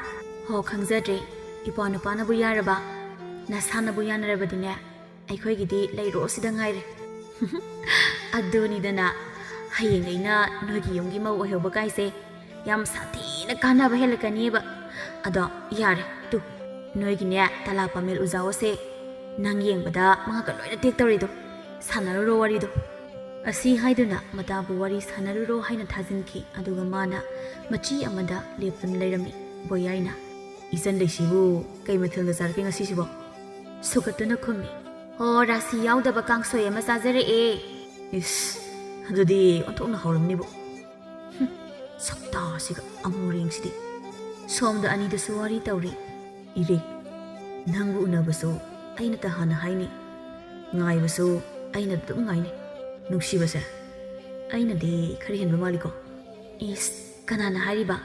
ꯍꯣ ꯈꯪꯖꯗ꯭ꯔꯦ ꯏꯄꯥ ꯅꯨꯄꯥꯅꯕꯨ ꯌꯥꯔꯕ ꯅꯁꯥꯅꯕꯨ ꯌꯥꯅꯔꯕꯗꯤꯅꯦ ꯑꯩꯈꯣꯏꯒꯤꯗꯤ ꯂꯩꯔꯣ ꯁꯤꯗ ꯉꯥꯏꯔꯦ ꯑꯗꯨꯅꯤꯗꯅ ꯍꯌꯦꯡ ꯑꯩꯅ ꯅꯣꯏꯒꯤ ꯌꯨꯝꯒꯤ ꯃꯧ ꯑꯣꯏꯍꯧꯕ ꯀꯥꯏꯁꯦ ꯌꯥꯝ ꯁꯥꯊꯤꯅ ꯀꯥꯟꯅꯕ ꯍꯦꯜꯂꯛꯀꯅꯤꯕ ꯑꯗꯣ ꯌꯥꯔꯦ ꯇꯨ ꯅꯣꯏꯒꯤꯅꯦ ꯇꯂꯥ ꯄꯥꯃꯦꯜ ꯎꯖꯥꯎꯁꯦ ꯅꯪ ꯌꯦꯡꯕꯗ ꯃꯉꯥꯛꯀ ꯂꯣꯏꯅ ꯇꯦꯛ ꯇꯧꯔꯤꯗꯣ ꯁꯥꯟꯅꯔꯨꯔꯣ ꯋꯥꯔꯤꯗꯣ ꯑꯁꯤ ꯍꯥꯏꯗꯨꯅ ꯃꯇꯥꯕꯨ ꯋꯥꯔꯤ ꯁꯥꯟꯅꯔꯨꯔꯣ ꯍꯥꯏꯅ ꯊꯥꯖꯤꯟꯈꯤ ꯑꯗꯨꯒ ꯃꯥꯅ ꯃꯆꯤ ꯑꯃꯗ ꯂꯦꯞꯇꯨꯅ ꯂꯩꯔꯝꯃꯤ ꯕꯣꯌꯥꯏꯅ ꯏꯆꯟ ꯂꯩꯁꯤꯕꯨ ꯀꯩ ꯃꯊꯦꯜꯒ ꯆꯥꯔꯛꯀꯦ ꯉꯁꯤꯁꯤꯕꯣ ꯁꯨꯒꯠꯇꯨꯅ ꯈꯨꯝꯃꯤ ꯍꯣ ꯔꯥꯁꯤ ꯌꯥꯎꯗꯕ ꯀꯥꯡꯁꯣꯏ ꯑꯃ ꯆꯥꯖꯔꯛꯑꯦ ꯏꯁ ꯑꯗꯨꯗꯤ ꯑꯣꯟꯊꯣꯛꯅ ꯍꯧꯔꯝꯅꯤꯕꯣ ꯁꯛꯇꯥꯁꯤꯒ ꯑꯃꯣꯔꯦꯡꯁꯤꯗꯤ ꯁꯣꯝꯗ ꯑꯅꯤꯗꯨꯁꯨ ꯋꯥꯔꯤ ꯇꯧꯔꯤ ꯏꯔꯤꯛ ꯅꯪꯕꯨ ꯎꯅꯕꯁꯨ ꯑꯩꯅꯇ ꯍꯥꯟꯅ ꯍꯥꯏꯅꯤ ꯉꯥꯏꯕꯁꯨ ꯑꯩꯅ ꯑꯗꯨꯝ ꯉꯥꯏꯅꯤ ꯅꯨꯡꯁꯤꯕꯁꯦ ꯑꯩꯅꯗꯤ ꯈꯔ ꯍꯦꯟꯕ ꯃꯥꯜꯂꯤꯀꯣ ꯏꯁ ꯀꯅꯥꯅ ꯍꯥꯏꯔꯤꯕ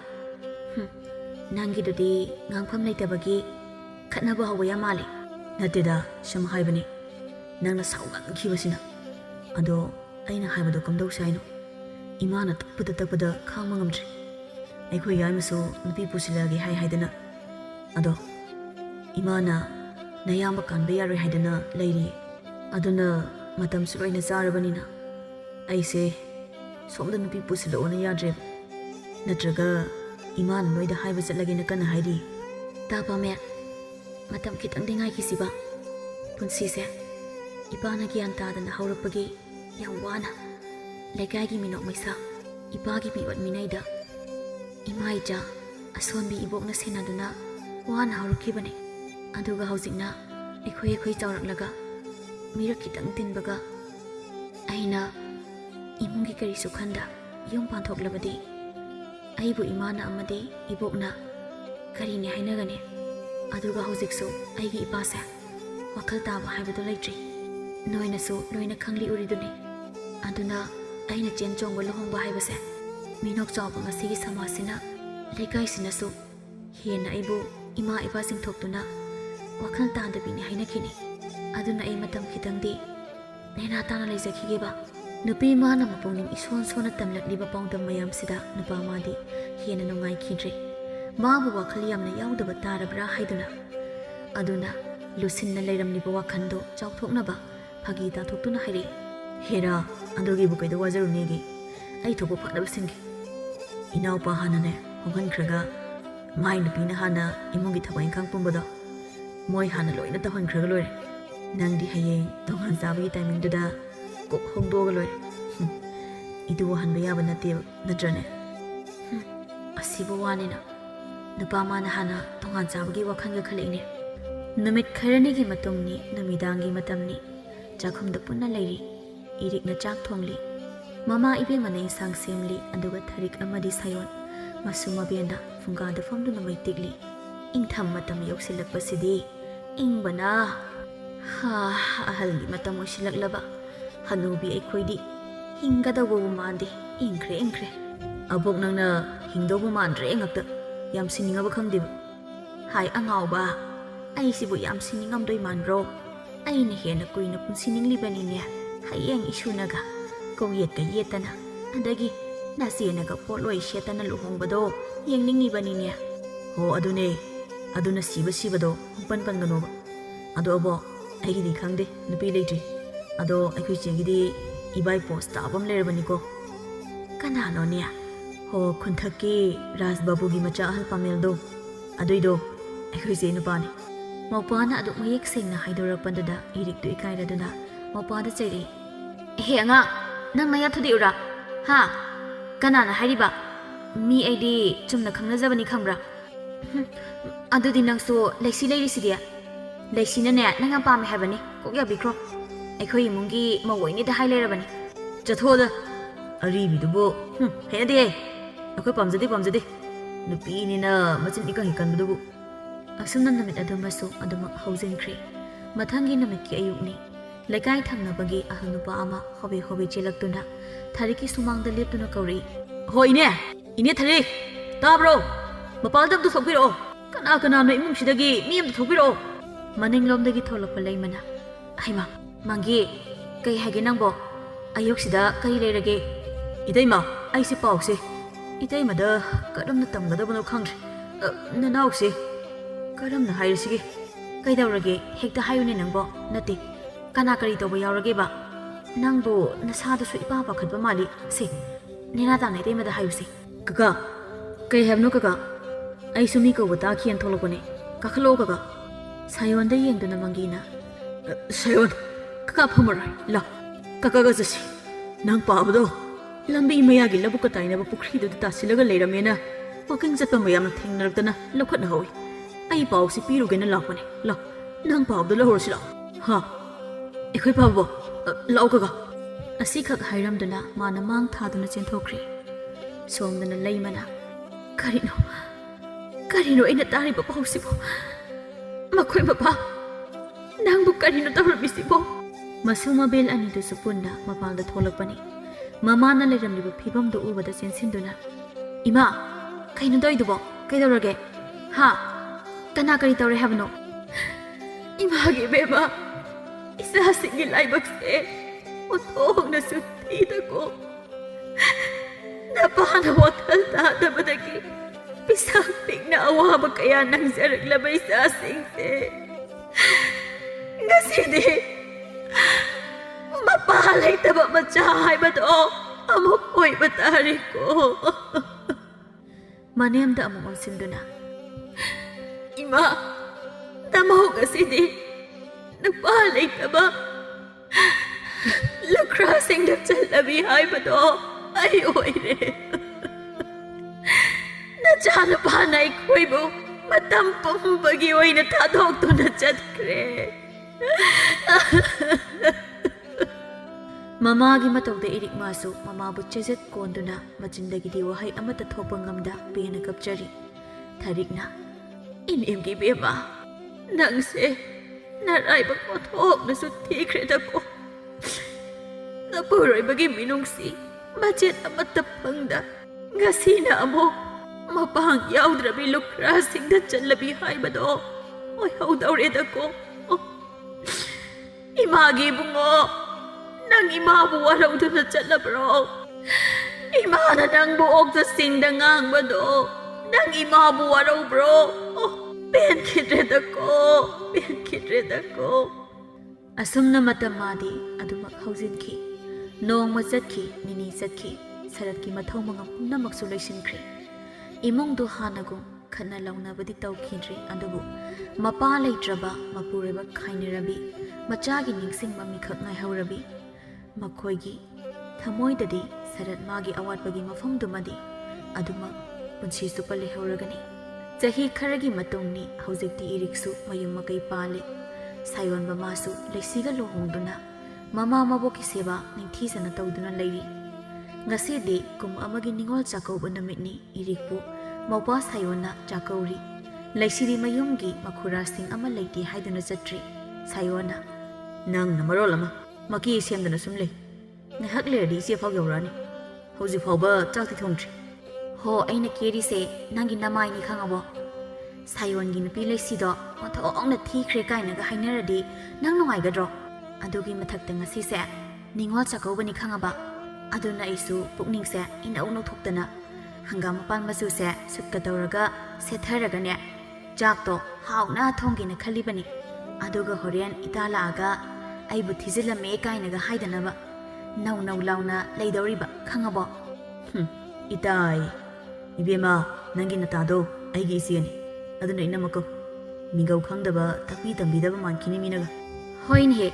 ꯅꯪꯒꯤꯗꯨꯗꯤ ꯉꯥꯡꯐꯝ ꯂꯩꯇꯕꯒꯤ ꯈꯠꯅꯕ ꯍꯧꯕ ꯌꯥꯝ ꯃꯥꯜꯂꯤ ꯅꯠꯇꯦꯗ ꯁꯨꯝ ꯍꯥꯏꯕꯅꯤ ꯅꯪꯅ ꯁꯥꯎꯒꯟꯈꯤꯕꯁꯤꯅ ꯑꯗꯣ ꯑꯩꯅ ꯍꯥꯏꯕꯗꯣ ꯀꯝꯗꯧꯁꯦ ꯍꯥꯏꯅꯣ ꯏꯃꯥꯅ ꯇꯛꯄꯗ ꯈꯥꯡꯕ ꯉꯝꯗ꯭ꯔꯤ ꯑꯩꯈꯣꯏ ꯌꯥꯏꯃꯁꯨ ꯅꯨꯄꯤ ꯄꯨꯁꯤꯜꯂꯛꯑꯒꯦ ꯍꯥꯏꯗꯅ ꯑꯗꯣ ꯏꯃꯥꯅ ꯅꯌꯥꯝꯕ ꯀꯥꯟꯕ ꯌꯥꯔꯣꯏ ꯍꯥꯏꯗꯅ ꯂꯩꯔꯤꯌꯦ ꯑꯗꯨꯅ ꯃꯇꯝꯁꯨ ꯂꯣꯏꯅ ꯆꯥꯔꯕꯅꯤꯅ ꯑꯩꯁꯦ ꯁꯣꯝꯗ ꯅꯨꯄꯤ ꯄꯨꯁꯤꯜꯂꯛꯑꯣꯅ ꯌꯥꯗ꯭ꯔꯦꯕ ꯅꯠꯇ꯭ꯔꯒ ꯏꯃꯥꯅ ꯅꯣꯏꯗ ꯍꯥꯏꯕ ꯆꯠꯂꯒꯦꯅ ꯀꯟꯅ ꯍꯥꯏꯔꯤ ꯇꯥꯄꯥꯃꯦ ꯃꯇꯝ ꯈꯤꯇꯪꯗꯤ ꯉꯥꯏꯈꯤꯁꯤꯕ ꯄꯨꯟꯁꯤꯁꯦ ꯏꯄꯥꯅ ꯒ꯭ꯌꯥꯟ ꯇꯥꯗꯅ ꯍꯧꯔꯛꯄꯒꯤ ꯌꯥꯝ ꯋꯥꯅ ꯂꯩꯀꯥꯏꯒꯤ ꯃꯤꯅꯣꯛ ꯃꯩꯁꯥ ꯏꯄꯥꯒꯤ ꯃꯤꯑꯣꯠ ꯃꯤꯅꯩꯗ ꯏꯃꯥ ꯏꯆꯥ ꯑꯁꯣꯟꯕꯤ ꯏꯕꯣꯛꯅ ꯁꯦꯟꯅꯗꯨꯅ ꯋꯥꯅ ꯍꯧꯔꯛꯈꯤꯕꯅꯤ ꯑꯗꯨꯒ ꯍꯧꯖꯤꯛꯅ ꯑꯩꯈꯣꯏ ꯆꯥꯎꯔꯛꯂꯒ ꯃꯤꯔꯛ ꯈꯤꯇꯪ ꯇꯤꯟꯕꯒ ꯑꯩꯅ ꯏꯃꯨꯡꯒꯤ ꯀꯔꯤꯁꯨ ꯈꯟꯗ ꯌꯨꯝ ꯄꯥꯟꯊꯣꯛꯂꯕꯗꯤ ꯑꯩꯕꯨ ꯏꯃꯥꯅ ꯑꯃꯗꯤ ꯏꯕꯣꯛꯅ ꯀꯔꯤꯅꯤ ꯍꯥꯏꯅꯒꯅꯤ ꯑꯗꯨꯒ ꯍꯧꯖꯤꯛꯁꯨ ꯑꯩꯒꯤ ꯏꯄꯥꯁꯦ ꯋꯥꯈꯜ ꯇꯥꯕ ꯍꯥꯏꯕꯗꯨ ꯂꯩꯇ꯭ꯔꯤ ꯅꯣꯏꯅꯁꯨ ꯂꯣꯏꯅ ꯈꯪꯂꯤ ꯎꯔꯤꯗꯨꯅꯤ ꯑꯗꯨꯅ ꯑꯩꯅ ꯆꯦꯟ ꯆꯣꯡꯕ ꯂꯨꯍꯣꯡꯕ ꯍꯥꯏꯕꯁꯦ ꯃꯤꯅꯣꯛ ꯆꯥꯎꯕ ꯉꯁꯤꯒꯤ ꯁꯃꯥꯖꯁꯤꯅ ꯂꯩꯀꯥꯏꯁꯤꯅꯁꯨ ꯍꯦꯟꯅ ꯑꯩꯕꯨ ꯏꯃꯥ ꯏꯄꯥ ꯆꯤꯡꯊꯣꯛꯇꯨꯅ ꯋꯥꯈꯜ ꯇꯥꯗꯕꯤꯅꯤ ꯍꯥꯏꯅꯈꯤꯅꯤ ꯑꯗꯨꯅ ꯑꯩ ꯃꯇꯝ ꯈꯤꯇꯪꯗꯤ ꯅꯦꯅꯥ ꯇꯥꯅ ꯂꯩꯖꯈꯤꯒꯦꯕ ꯅꯨꯄꯤ ꯃꯥꯅ ꯃꯄꯨꯡꯅꯤꯡ ꯏꯁꯣꯟ ꯁꯣꯟꯅ ꯇꯝꯂꯛꯂꯤꯕ ꯄꯥꯎꯗꯝ ꯃꯌꯥꯝꯁꯤꯗ ꯅꯨꯄꯥ ꯃꯥꯗꯤ ꯍꯦꯟꯅ ꯅꯨꯡꯉꯥꯏꯈꯤꯗ꯭ꯔꯦ ꯃꯥꯕꯨ ꯋꯥꯈꯜ ꯌꯥꯝꯅ ꯌꯥꯎꯗꯕ ꯇꯥꯔꯕ꯭ꯔꯥ ꯍꯥꯏꯗꯨꯅ ꯑꯗꯨꯅ ꯂꯨꯁꯤꯟꯅ ꯂꯩꯔꯝꯂꯤꯕ ꯋꯥꯈꯜꯗꯣ ꯆꯥꯎꯊꯣꯛꯅꯕ ꯐꯥꯒꯤ ꯇꯥꯊꯣꯛꯇꯨꯅ ꯍꯥꯏꯔꯛꯏ ꯍꯦꯔꯥ ꯑꯗꯨꯒꯤꯕꯨ ꯀꯩꯗ ꯋꯥꯖꯔꯨꯅꯦꯒꯤ ꯑꯩ ꯊꯣꯛꯄ ꯐꯅꯕ ꯁꯤꯟꯒꯦ ꯏꯅꯥꯎꯄꯥ ꯍꯥꯟꯅꯅꯦ ꯍꯣꯡꯍꯟꯈ꯭ꯔꯒ ꯃꯥꯏ ꯅꯨꯄꯤꯅ ꯍꯥꯟꯅ ꯏꯃꯨꯡꯒꯤ ꯊꯕꯛ ꯏꯪꯈꯥꯡ ꯄꯨꯝꯕꯗꯣ ꯃꯣꯏ ꯍꯥꯟꯅ ꯂꯣꯏꯅ ꯇꯧꯍꯟꯈ꯭ꯔꯒ ꯂꯣꯏꯔꯦ ꯅꯪꯗꯤ ꯍꯌꯦꯡ ꯇꯣꯉꯥꯟ ꯆꯥꯕꯒꯤ ꯇꯥꯏꯃꯤꯡꯗꯨꯗ ꯀꯣꯛ ꯍꯣꯡꯗꯣꯛꯑꯒ ꯂꯣꯏꯔꯦ 이두고 한바 야바 나띠 나트라네 ꯑꯁꯤꯕ ꯋꯥꯅꯤꯅ ꯅꯨꯄꯥ ꯃꯥꯅ ꯍꯥꯟꯅ ꯇꯣꯉꯥꯟ ꯆꯥꯕꯒꯤ ꯋꯥꯈꯜꯒ ꯈꯜꯂꯛꯏꯅꯦ ꯅꯨꯃꯤꯠ ꯈꯔꯅꯤꯒꯤ ꯃꯇꯨꯡꯅꯤ ꯅꯨꯃꯤꯗꯥꯡꯒꯤ ꯃꯇꯝꯅꯤ ꯆꯥꯛꯈꯨꯝꯗ ꯄꯨꯟꯅ ꯂꯩꯔꯤ ꯏꯔꯤꯛꯅ ꯆꯥꯛ ꯊꯣꯡꯂꯤ ꯃꯃꯥ ꯏꯕꯦꯝꯃꯅ ꯏꯟꯁꯥꯡ ꯁꯦꯝꯂꯤ ꯑꯗꯨꯒ ꯊꯔꯤꯛ ꯑꯃꯗꯤ ꯁꯥꯌꯣꯟ ꯃꯁꯨ ꯃꯕꯦꯟꯅ ꯐꯨꯡꯒꯥꯗ ꯐꯝꯗꯨꯅ ꯃꯩ ꯇꯤꯛꯂꯤ ꯏꯪꯊꯝ ꯃꯇꯝ ꯌꯧꯁꯤꯜꯂꯛꯄꯁꯤꯗꯤ ꯏꯪꯕꯅ ꯑꯍꯜꯒꯤ ꯃꯇꯝ ꯑꯣꯏꯁꯤꯜꯂꯛꯂꯕ ꯍꯅꯨꯕꯤ ꯑꯩꯈꯣꯏꯗꯤ ꯍꯤꯡꯒꯗꯧꯕꯕꯨ ꯃꯥꯟꯗꯦ ꯏꯪꯈ꯭ꯔꯦ ꯑꯕꯣꯛ ꯅꯪꯅ ꯍꯤꯡꯗꯧꯕ ꯃꯥꯟꯗ꯭ꯔꯦ ꯉꯛꯇ ꯌꯥꯝ ꯁꯤꯅꯤꯡꯉꯕ ꯈꯪꯗꯦꯕ ꯍꯥꯏ ꯑꯉꯥꯎꯕ ꯑꯩꯁꯤꯕꯨ ꯌꯥꯝ ꯁꯤꯅꯤꯡꯉꯝꯗꯣꯏ ꯃꯥꯟꯕ꯭ꯔꯣ ꯑꯩꯅ ꯍꯦꯟꯅ ꯀꯨꯏꯅ ꯄꯨꯟꯁꯤꯅꯤꯡꯂꯤꯕꯅꯤꯅꯦ ꯍꯌꯦꯡ ꯏꯁꯨꯅꯒ ꯀꯧꯌꯦꯠꯀ ꯌꯦꯠꯇꯅ ꯑꯗꯒꯤ ꯅꯆꯦꯅꯒ ꯄꯣꯠꯂꯣꯏ ꯁꯦꯠꯇꯅ ꯂꯨꯍꯣꯡꯕꯗꯣ ꯌꯦꯡꯅꯤꯡꯉꯤꯕꯅꯤꯅꯦ ꯍꯣ ꯑꯗꯨꯅꯦ ꯑꯗꯨꯅ ꯁꯤꯕꯗꯣ ꯄꯟ ꯄꯟꯒꯅꯣꯕ ꯑꯗꯣ ꯑꯕꯣꯛ ꯑꯩꯒꯤꯗꯤ ꯈꯪꯗꯦ ꯅꯨꯄꯤ ꯂꯩꯇ꯭ꯔꯤ ꯑꯗꯣ ꯑꯩꯈꯣꯏ ꯆꯦꯒꯤꯗꯤ 이바이 포스트 아범 레르바니고 까나노냐 호 쿤타키 라스바부기 마차 아할 파멜도 아두이도 아이코이제 누바니 마오빠나 아두 마ꯌꯦꯛ ꯁꯦꯡꯅ ꯍꯥꯏꯗꯣꯔꯛꯄꯗꯨꯗ ꯏꯔꯤꯛꯇꯨ ꯏꯀꯥꯏꯔꯗꯨꯅ ꯃꯄꯥꯗ ꯆꯩꯔꯤ ꯍꯦ ꯑꯉꯥꯡ ꯅꯪ ꯃꯌꯥ ꯊꯨꯗꯦꯛꯎꯔꯥ ꯍꯥ ꯀꯅꯥꯅ ꯍꯥꯏꯔꯤꯕ ꯃꯤ ꯑꯩꯗꯤ ꯆꯨꯝꯅ ꯈꯪꯅꯖꯕꯅꯤ ꯈꯪꯕ꯭ꯔꯥ ꯑꯗꯨꯗꯤ ꯅꯪꯁꯨ ꯂꯩꯁꯤ ꯂꯩꯔꯤꯁꯤꯗꯤ ꯂꯩꯁꯤꯅꯅꯦ ꯅꯪ ꯌꯥꯝ ꯄꯥꯝꯃꯦ ꯍꯥꯏꯕꯅꯤ ꯀꯣꯛ ꯌꯥꯕꯤꯈ꯭ꯔꯣ ꯑꯩꯈꯣꯏ ꯏꯃꯨꯡꯒꯤ ꯃꯧꯑꯣꯏꯅꯤꯗ ꯍꯥꯏ ꯂꯩꯔꯕꯅꯤ ꯆꯠꯊꯣꯛꯑꯗ ꯑꯔꯤꯕꯤꯗꯨꯕꯨ ꯍꯩꯅꯗꯦ ꯑꯩꯈꯣꯏ ꯄꯥꯝꯖꯗꯦ ꯅꯨꯄꯤꯅꯤꯅ ꯃꯆꯤꯟ ꯏꯀꯪ ꯏꯀꯟꯕꯗꯨꯕꯨ ꯑꯁꯨꯝꯅ ꯅꯨꯃꯤꯠ ꯑꯗꯨꯃꯁꯨ ꯑꯗꯨꯃꯛ ꯍꯧꯖꯤꯟꯈ꯭ꯔꯦ ꯃꯊꯪꯒꯤ ꯅꯨꯃꯤꯠꯀꯤ ꯑꯌꯨꯛꯅꯤ ꯂꯩꯀꯥꯏ ꯊꯪꯅꯕꯒꯤ ꯑꯍꯜ ꯅꯨꯄꯥ ꯑꯃ ꯍꯣꯕꯦ ꯆꯦꯜꯂꯛꯇꯨꯅ ꯊꯔꯤꯛꯀꯤ ꯁꯨꯃꯥꯡꯗ ꯂꯦꯞꯇꯨꯅ ꯀꯧꯔꯛꯏ ꯍꯣ ꯏꯅꯦ ꯊꯔꯤꯛ ꯇꯥꯕ꯭ꯔꯣ ꯃꯄꯥꯜꯗ ꯑꯝꯇ ꯊꯣꯛꯄꯤꯔꯛꯑꯣ ꯀꯅꯥꯅꯣ ꯏꯃꯨꯡꯁꯤꯗꯒꯤ ꯃꯤ ꯑꯝꯇ ꯊꯣꯛꯄꯤꯔꯛꯑꯣ ꯃꯅꯤꯡꯂꯣꯝꯗꯒꯤ ꯊꯣꯛꯂꯛꯄ ꯂꯩꯃꯅ ꯍꯩꯃꯥ ꯃꯪꯒꯤ ꯀꯩ ꯍꯥꯏꯒꯦ ꯅꯪꯕꯣ ꯑꯌꯨꯛꯁꯤꯗ ꯀꯩ ꯂꯩꯔꯒꯦ ꯏꯇꯩꯃ ꯑꯩꯁꯦ ꯄꯥꯎꯁꯦ ꯏꯇꯩꯃꯗ ꯀꯔꯝꯅ ꯇꯝꯒꯗꯕꯅꯣ ꯈꯪꯗ꯭ꯔꯦ ꯅꯅꯥꯎꯁꯦ ꯀꯔꯝꯅ ꯍꯥꯏꯔꯁꯤꯒꯦ ꯀꯩꯗꯧꯔꯒꯦ ꯍꯦꯛꯇ ꯍꯥꯏꯌꯨꯅꯦ ꯅꯪꯕꯣ ꯅꯠꯇꯦ ꯀꯅꯥ ꯀꯔꯤ ꯇꯧꯕ ꯌꯥꯎꯔꯒꯦꯕ ꯅꯪꯕꯨ ꯅꯁꯥꯗꯁꯨ ꯏꯄꯥ ꯄꯥꯈꯠꯄ ꯃꯥꯜꯂꯤ ꯁꯦ ꯅꯦꯅꯥ ꯇꯥꯅ ꯏꯇꯩꯃꯗ ꯍꯥꯏꯌꯨꯁꯦ ꯀꯀꯥ ꯀꯩ ꯍꯥꯏꯕꯅꯣ ꯀꯀꯥ ꯑꯩꯁꯨ ꯃꯤ ꯀꯧꯕ ꯇꯥꯈꯤꯌꯦꯅ ꯊꯣꯛꯂꯛꯄꯅꯦ ꯀꯥꯈꯠꯂꯛꯑꯣ ꯀꯀꯥ ꯁꯥꯌꯣꯟꯗ ꯌꯦꯡꯗꯨꯅ ꯃꯪꯒꯤꯅ ꯁꯥꯌꯣꯟ ꯀꯀꯥ ꯐꯝꯃꯔꯣꯏ ꯂꯥꯎ ꯀꯀꯥꯒ ꯆꯠꯁꯤ ꯅꯪ ꯄꯥꯕꯗꯣ ꯂꯝꯕꯤ ꯃꯌꯥꯒꯤ ꯂꯧꯕꯨꯛꯀ ꯇꯥꯏꯅꯕ ꯄꯨꯈ꯭ꯔꯤꯗꯨꯗ ꯇꯥꯁꯤꯜꯂꯒ ꯂꯩꯔꯝꯃꯦꯅ ꯋꯥꯀꯤꯡ ꯆꯠꯄ ꯃꯌꯥꯝꯅ ꯊꯦꯡꯅꯔꯛꯇꯅ ꯂꯧꯈꯠꯅꯍꯧꯏ ꯑꯩ ꯄꯥꯎꯁꯤ ꯄꯤꯔꯨꯒꯦꯅ ꯂꯥꯛꯄꯅꯦ ꯂꯥꯎ ꯅꯪ ꯄꯥꯕꯗꯣ ꯂꯧꯍꯧꯔꯁꯤ ꯂꯥꯎ ꯍꯥ ꯑꯩꯈꯣꯏ ꯄꯥꯕꯣ ꯂꯥꯛꯑꯣ ꯀꯀꯥ ꯑꯁꯤꯈꯛ ꯍꯥꯏꯔꯝꯗꯨꯅ ꯃꯥꯅ ꯃꯥꯡ ꯊꯥꯗꯨꯅ ꯆꯦꯟꯊꯣꯛꯈ꯭ꯔꯦ ꯁꯣꯝꯗꯅ ꯂꯩꯃꯅ ꯀꯔꯤꯅꯣ ꯑꯩꯅ ꯇꯥꯔꯤꯕ ꯄꯥꯎꯁꯤꯕꯣ ꯃꯈꯣꯏ ꯃꯄꯥ ꯅꯪꯕꯨ ꯀꯔꯤꯅꯣ ꯇꯧꯔꯝꯃꯤꯁꯤꯕꯣ ꯃꯁꯨ ꯃꯕꯦꯜ ꯑꯅꯤꯗꯨꯁꯨ ꯄꯨꯟꯅ ꯃꯄꯥꯟꯗ ꯊꯣꯛꯂꯛꯄꯅꯤ ꯃꯃꯥꯅ ꯂꯩꯔꯝꯂꯤꯕ ꯐꯤꯕꯝꯗꯨ ꯎꯕꯗ ꯆꯦꯟꯁꯤꯟꯗꯨꯅ ꯏꯃꯥ ꯀꯩꯅꯣ ꯇꯧꯏꯗꯨꯕꯣ ꯀꯩꯗꯧꯔꯒꯦ ꯍꯥ ꯀꯅꯥ ꯀꯔꯤ ꯇꯧꯔꯦ ꯍꯥꯏꯕꯅꯣ 이마기 매마 이사싱이 라이박세 오통나수 티다고 나빠하나 와탈 다다바다기 비상빅나 아와바 kaya nangsaраglaba 이사싱세 ngasi디 mapahalaytaba machahaybado amok oiba tariko manemda among onsinduna 이마 namahugasi디 nagpahalaytaba lakrasing nagchalabi haybado ay oire nachana panay koibo matampong bagi oina tadokto na chatkre mamagi matawda irik masu mamabu chejet konduna machindagidi wahai amata thopa ngamda pena kapchari tharikna inimgi bema nangse naraibak mothok na su tikredako napuroybagi minungsi majet amata pangda ngasina amo mapang yaudраbi lukrasingda chalabi haibado oy haudauredako imagi bungo nang imabu warauduna chalabro imana nang buok sa singda ngangbado nang imabu waraw bro pen kitredako asumna matamadi adumak hauzinki nongma chatki nini chatki saratki mathau mangam punamaksu loisinkhre imongdu hanagum khana launabadi tawkhindri adubu mapa leitraba mapureba khainirabi machagi ningsing mamikhak ngai haurabi makhoigi thamoidadi sarat magi awatbagi mafamdumadi aduma punchi supa lehauragani chahi kharagi matongni haujikti iriksu mayum makai pale sayon bamasu leisiga lohongduna mama maboki seba ningthisana tawduna leiri ngasidi kum amagi ningol chakauba namitni irikpu maupa sayona chakauri leisiri mayumgi makhura sing ama leiti haiduna chatri sayona nang namarol ama maki semdana sumle ngahak lerdi se phau yaurani hoji phauba chakti thongtri ho aina keri se nangi namai ni khangabo sayon gi nupi leisido onthong na thikre kaina ga hainaradi nang nongai gadro adugi mathakta ngasi se ningol chakobani khangaba aduna isu pukning se ina uno thoktana hangam pan masu se sutka dawraga setharaga ne jakto hauna thongi na khalibani aduga horian itala aga aibu thizilame kaina ga haidanaba nau launa leidoriba khangabo itai ibema nangi natado aigi isiani aduna inamako mingau khangdaba takpi tambidaba mankini minaga hoin he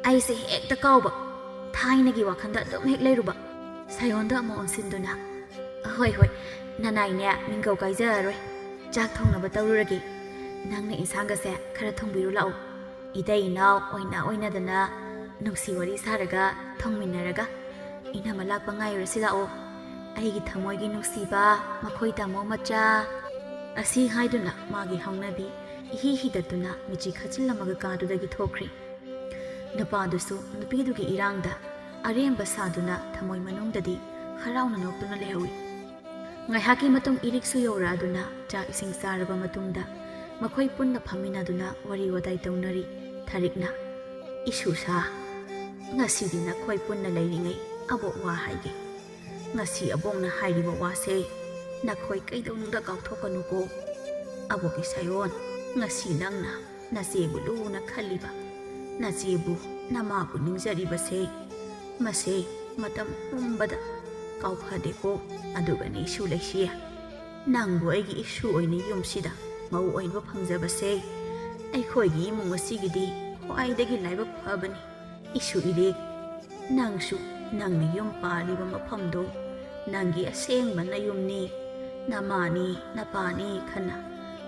aise hekta kauba thainagi wakhanda dum hek leiruba sayonda mo onsinduna hoi nanai ne mingau kaijaroi chak thongnaba tawruragi nangna insanga se khara thongbiru lao idai naw oina dana nungsi wari saraga thongminaraga ina malak pangai rasida o aigi thamoigi nungsiba makhoi tamo macha asi haiduna magi hongnabi hi datuna michi khachilamaga kadudagi thokri napadusu nupidugi irangda aremba saduna thamoi manungdadi harauna noktuna lehawi ngaihaki matung iriksu yora aduna cha ising saraba matungda makhoi punna phaminaduna wari wadai taunari tharikna isusa ngasidi na khoi punna leiringai abo wa haige ngasi abongna hairiba wase na khoi kaidonungda kauthokanu ko abo ki sayon ngasi nangna nasebu luna khaliba nasebu namabu ningzariba se mase matam umbada kauphade ko adugani isu leisia nangbu aigi isu oini yumsida mau oinba phangjaba se aikhoigi imung asigidi khwaidagi laibak phabani isu ire nangsu nangni yum paliba maphamdo nangi asengba nayumni namani napani khana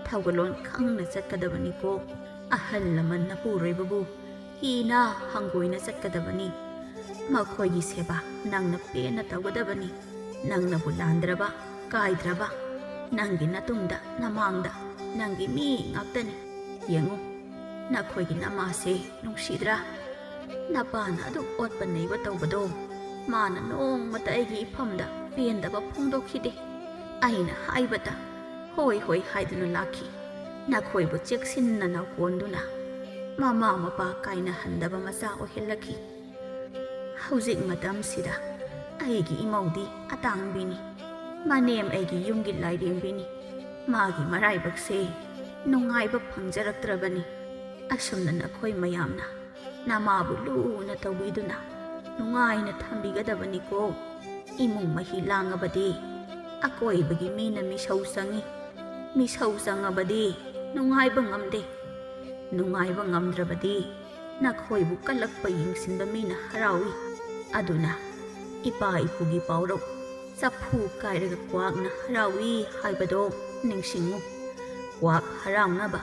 thawgalon khangna chatkadabani ko ahal laman napuroibabu hina hangoina chatkadabani makhoigi seba nangna pena tawgadabani nangna bulandraba kaidraba nangi natungda namangda nangi mi ngaktani yengu nakhoigi namase nungsidra napana adu otpa neiba tawbado mana nong mata aigi ifamda pendaba phongdokhide aina haibata ꯍꯣꯏ ꯍꯣꯏ ꯍꯥꯏꯗꯨꯅ ꯂꯥꯛꯈꯤ꯫ ꯅꯈꯣꯏꯕꯨ ꯆꯦꯛꯁꯤꯟꯅ ꯅꯧꯀꯣꯟꯗꯨꯅ ꯃꯃꯥ ꯃꯄꯥ ꯀꯥꯏꯅꯍꯟꯗꯕ ꯃꯆꯥ ꯑꯣꯏꯍꯜꯂꯛꯈꯤ꯫ ꯍꯧꯖꯤꯛ ꯃꯇꯝꯁꯤꯗ ꯑꯩꯒꯤ ꯏꯃꯧꯗꯤ ꯑꯇꯥꯡꯕꯤꯅꯤ, ꯃꯅꯦꯝ ꯑꯩꯒꯤ ꯌꯨꯝꯒꯤ ꯂꯥꯏꯔꯦꯝꯕꯤꯅꯤ꯫ ꯃꯥꯒꯤ ꯃꯔꯥꯏꯕꯛꯁꯦ ꯅꯨꯡꯉꯥꯏꯕ ꯐꯪꯖꯔꯛꯇ꯭ꯔꯕꯅꯤ꯫ ꯑꯁꯨꯝꯅ ꯅꯈꯣꯏ ꯃꯌꯥꯝꯅ ꯅꯃꯥꯕꯨ ꯂꯨꯅ ꯇꯧꯕꯤꯗꯨꯅ ꯅꯨꯡꯉꯥꯏꯅ ꯊꯝꯕꯤꯒꯗꯕꯅꯤꯀꯣ꯫ ꯏꯃꯨꯡ ꯃꯍꯤ ꯂꯥꯡꯉꯕꯗꯤ ꯑꯀꯣꯏꯕꯒꯤ ꯃꯤꯅ ꯃꯤꯁꯧ ꯆꯪꯏ, ꯃꯤꯁꯧ ꯆꯪꯉꯕꯗꯤ ꯅꯨꯡꯉꯥꯏꯕ ꯉꯝꯗꯦ, ꯅꯨꯡꯉꯥꯏꯕ ꯉꯝꯗ꯭ꯔꯕꯗꯤ ꯅꯈꯣꯏꯕꯨ ꯀꯜꯂꯛꯄ ꯌꯦꯡꯁꯤꯟꯕ ꯃꯤꯅ ꯍꯔꯥꯎꯏ꯫ ꯑꯗꯨꯅ ꯏꯄꯥ ꯏꯄꯨꯒꯤ ꯄꯥꯎꯔꯧ ꯆꯐꯨ ꯀꯥꯏꯔꯒ ꯀ꯭ꯋꯥꯛꯅ ꯍꯔꯥꯎꯏ ꯍꯥꯏꯕꯗꯣ ꯅꯤꯡꯁꯤꯡꯉꯨ꯫ ꯀ꯭ꯋꯥꯛ ꯍꯔꯥꯎꯅꯕ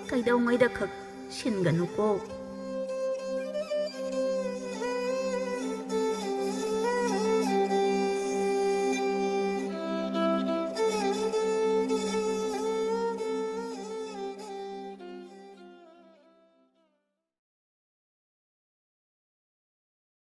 ꯀꯩꯗꯧꯉꯩꯗ ꯈꯛ ꯁꯤꯟꯒꯅꯨꯀꯣ꯫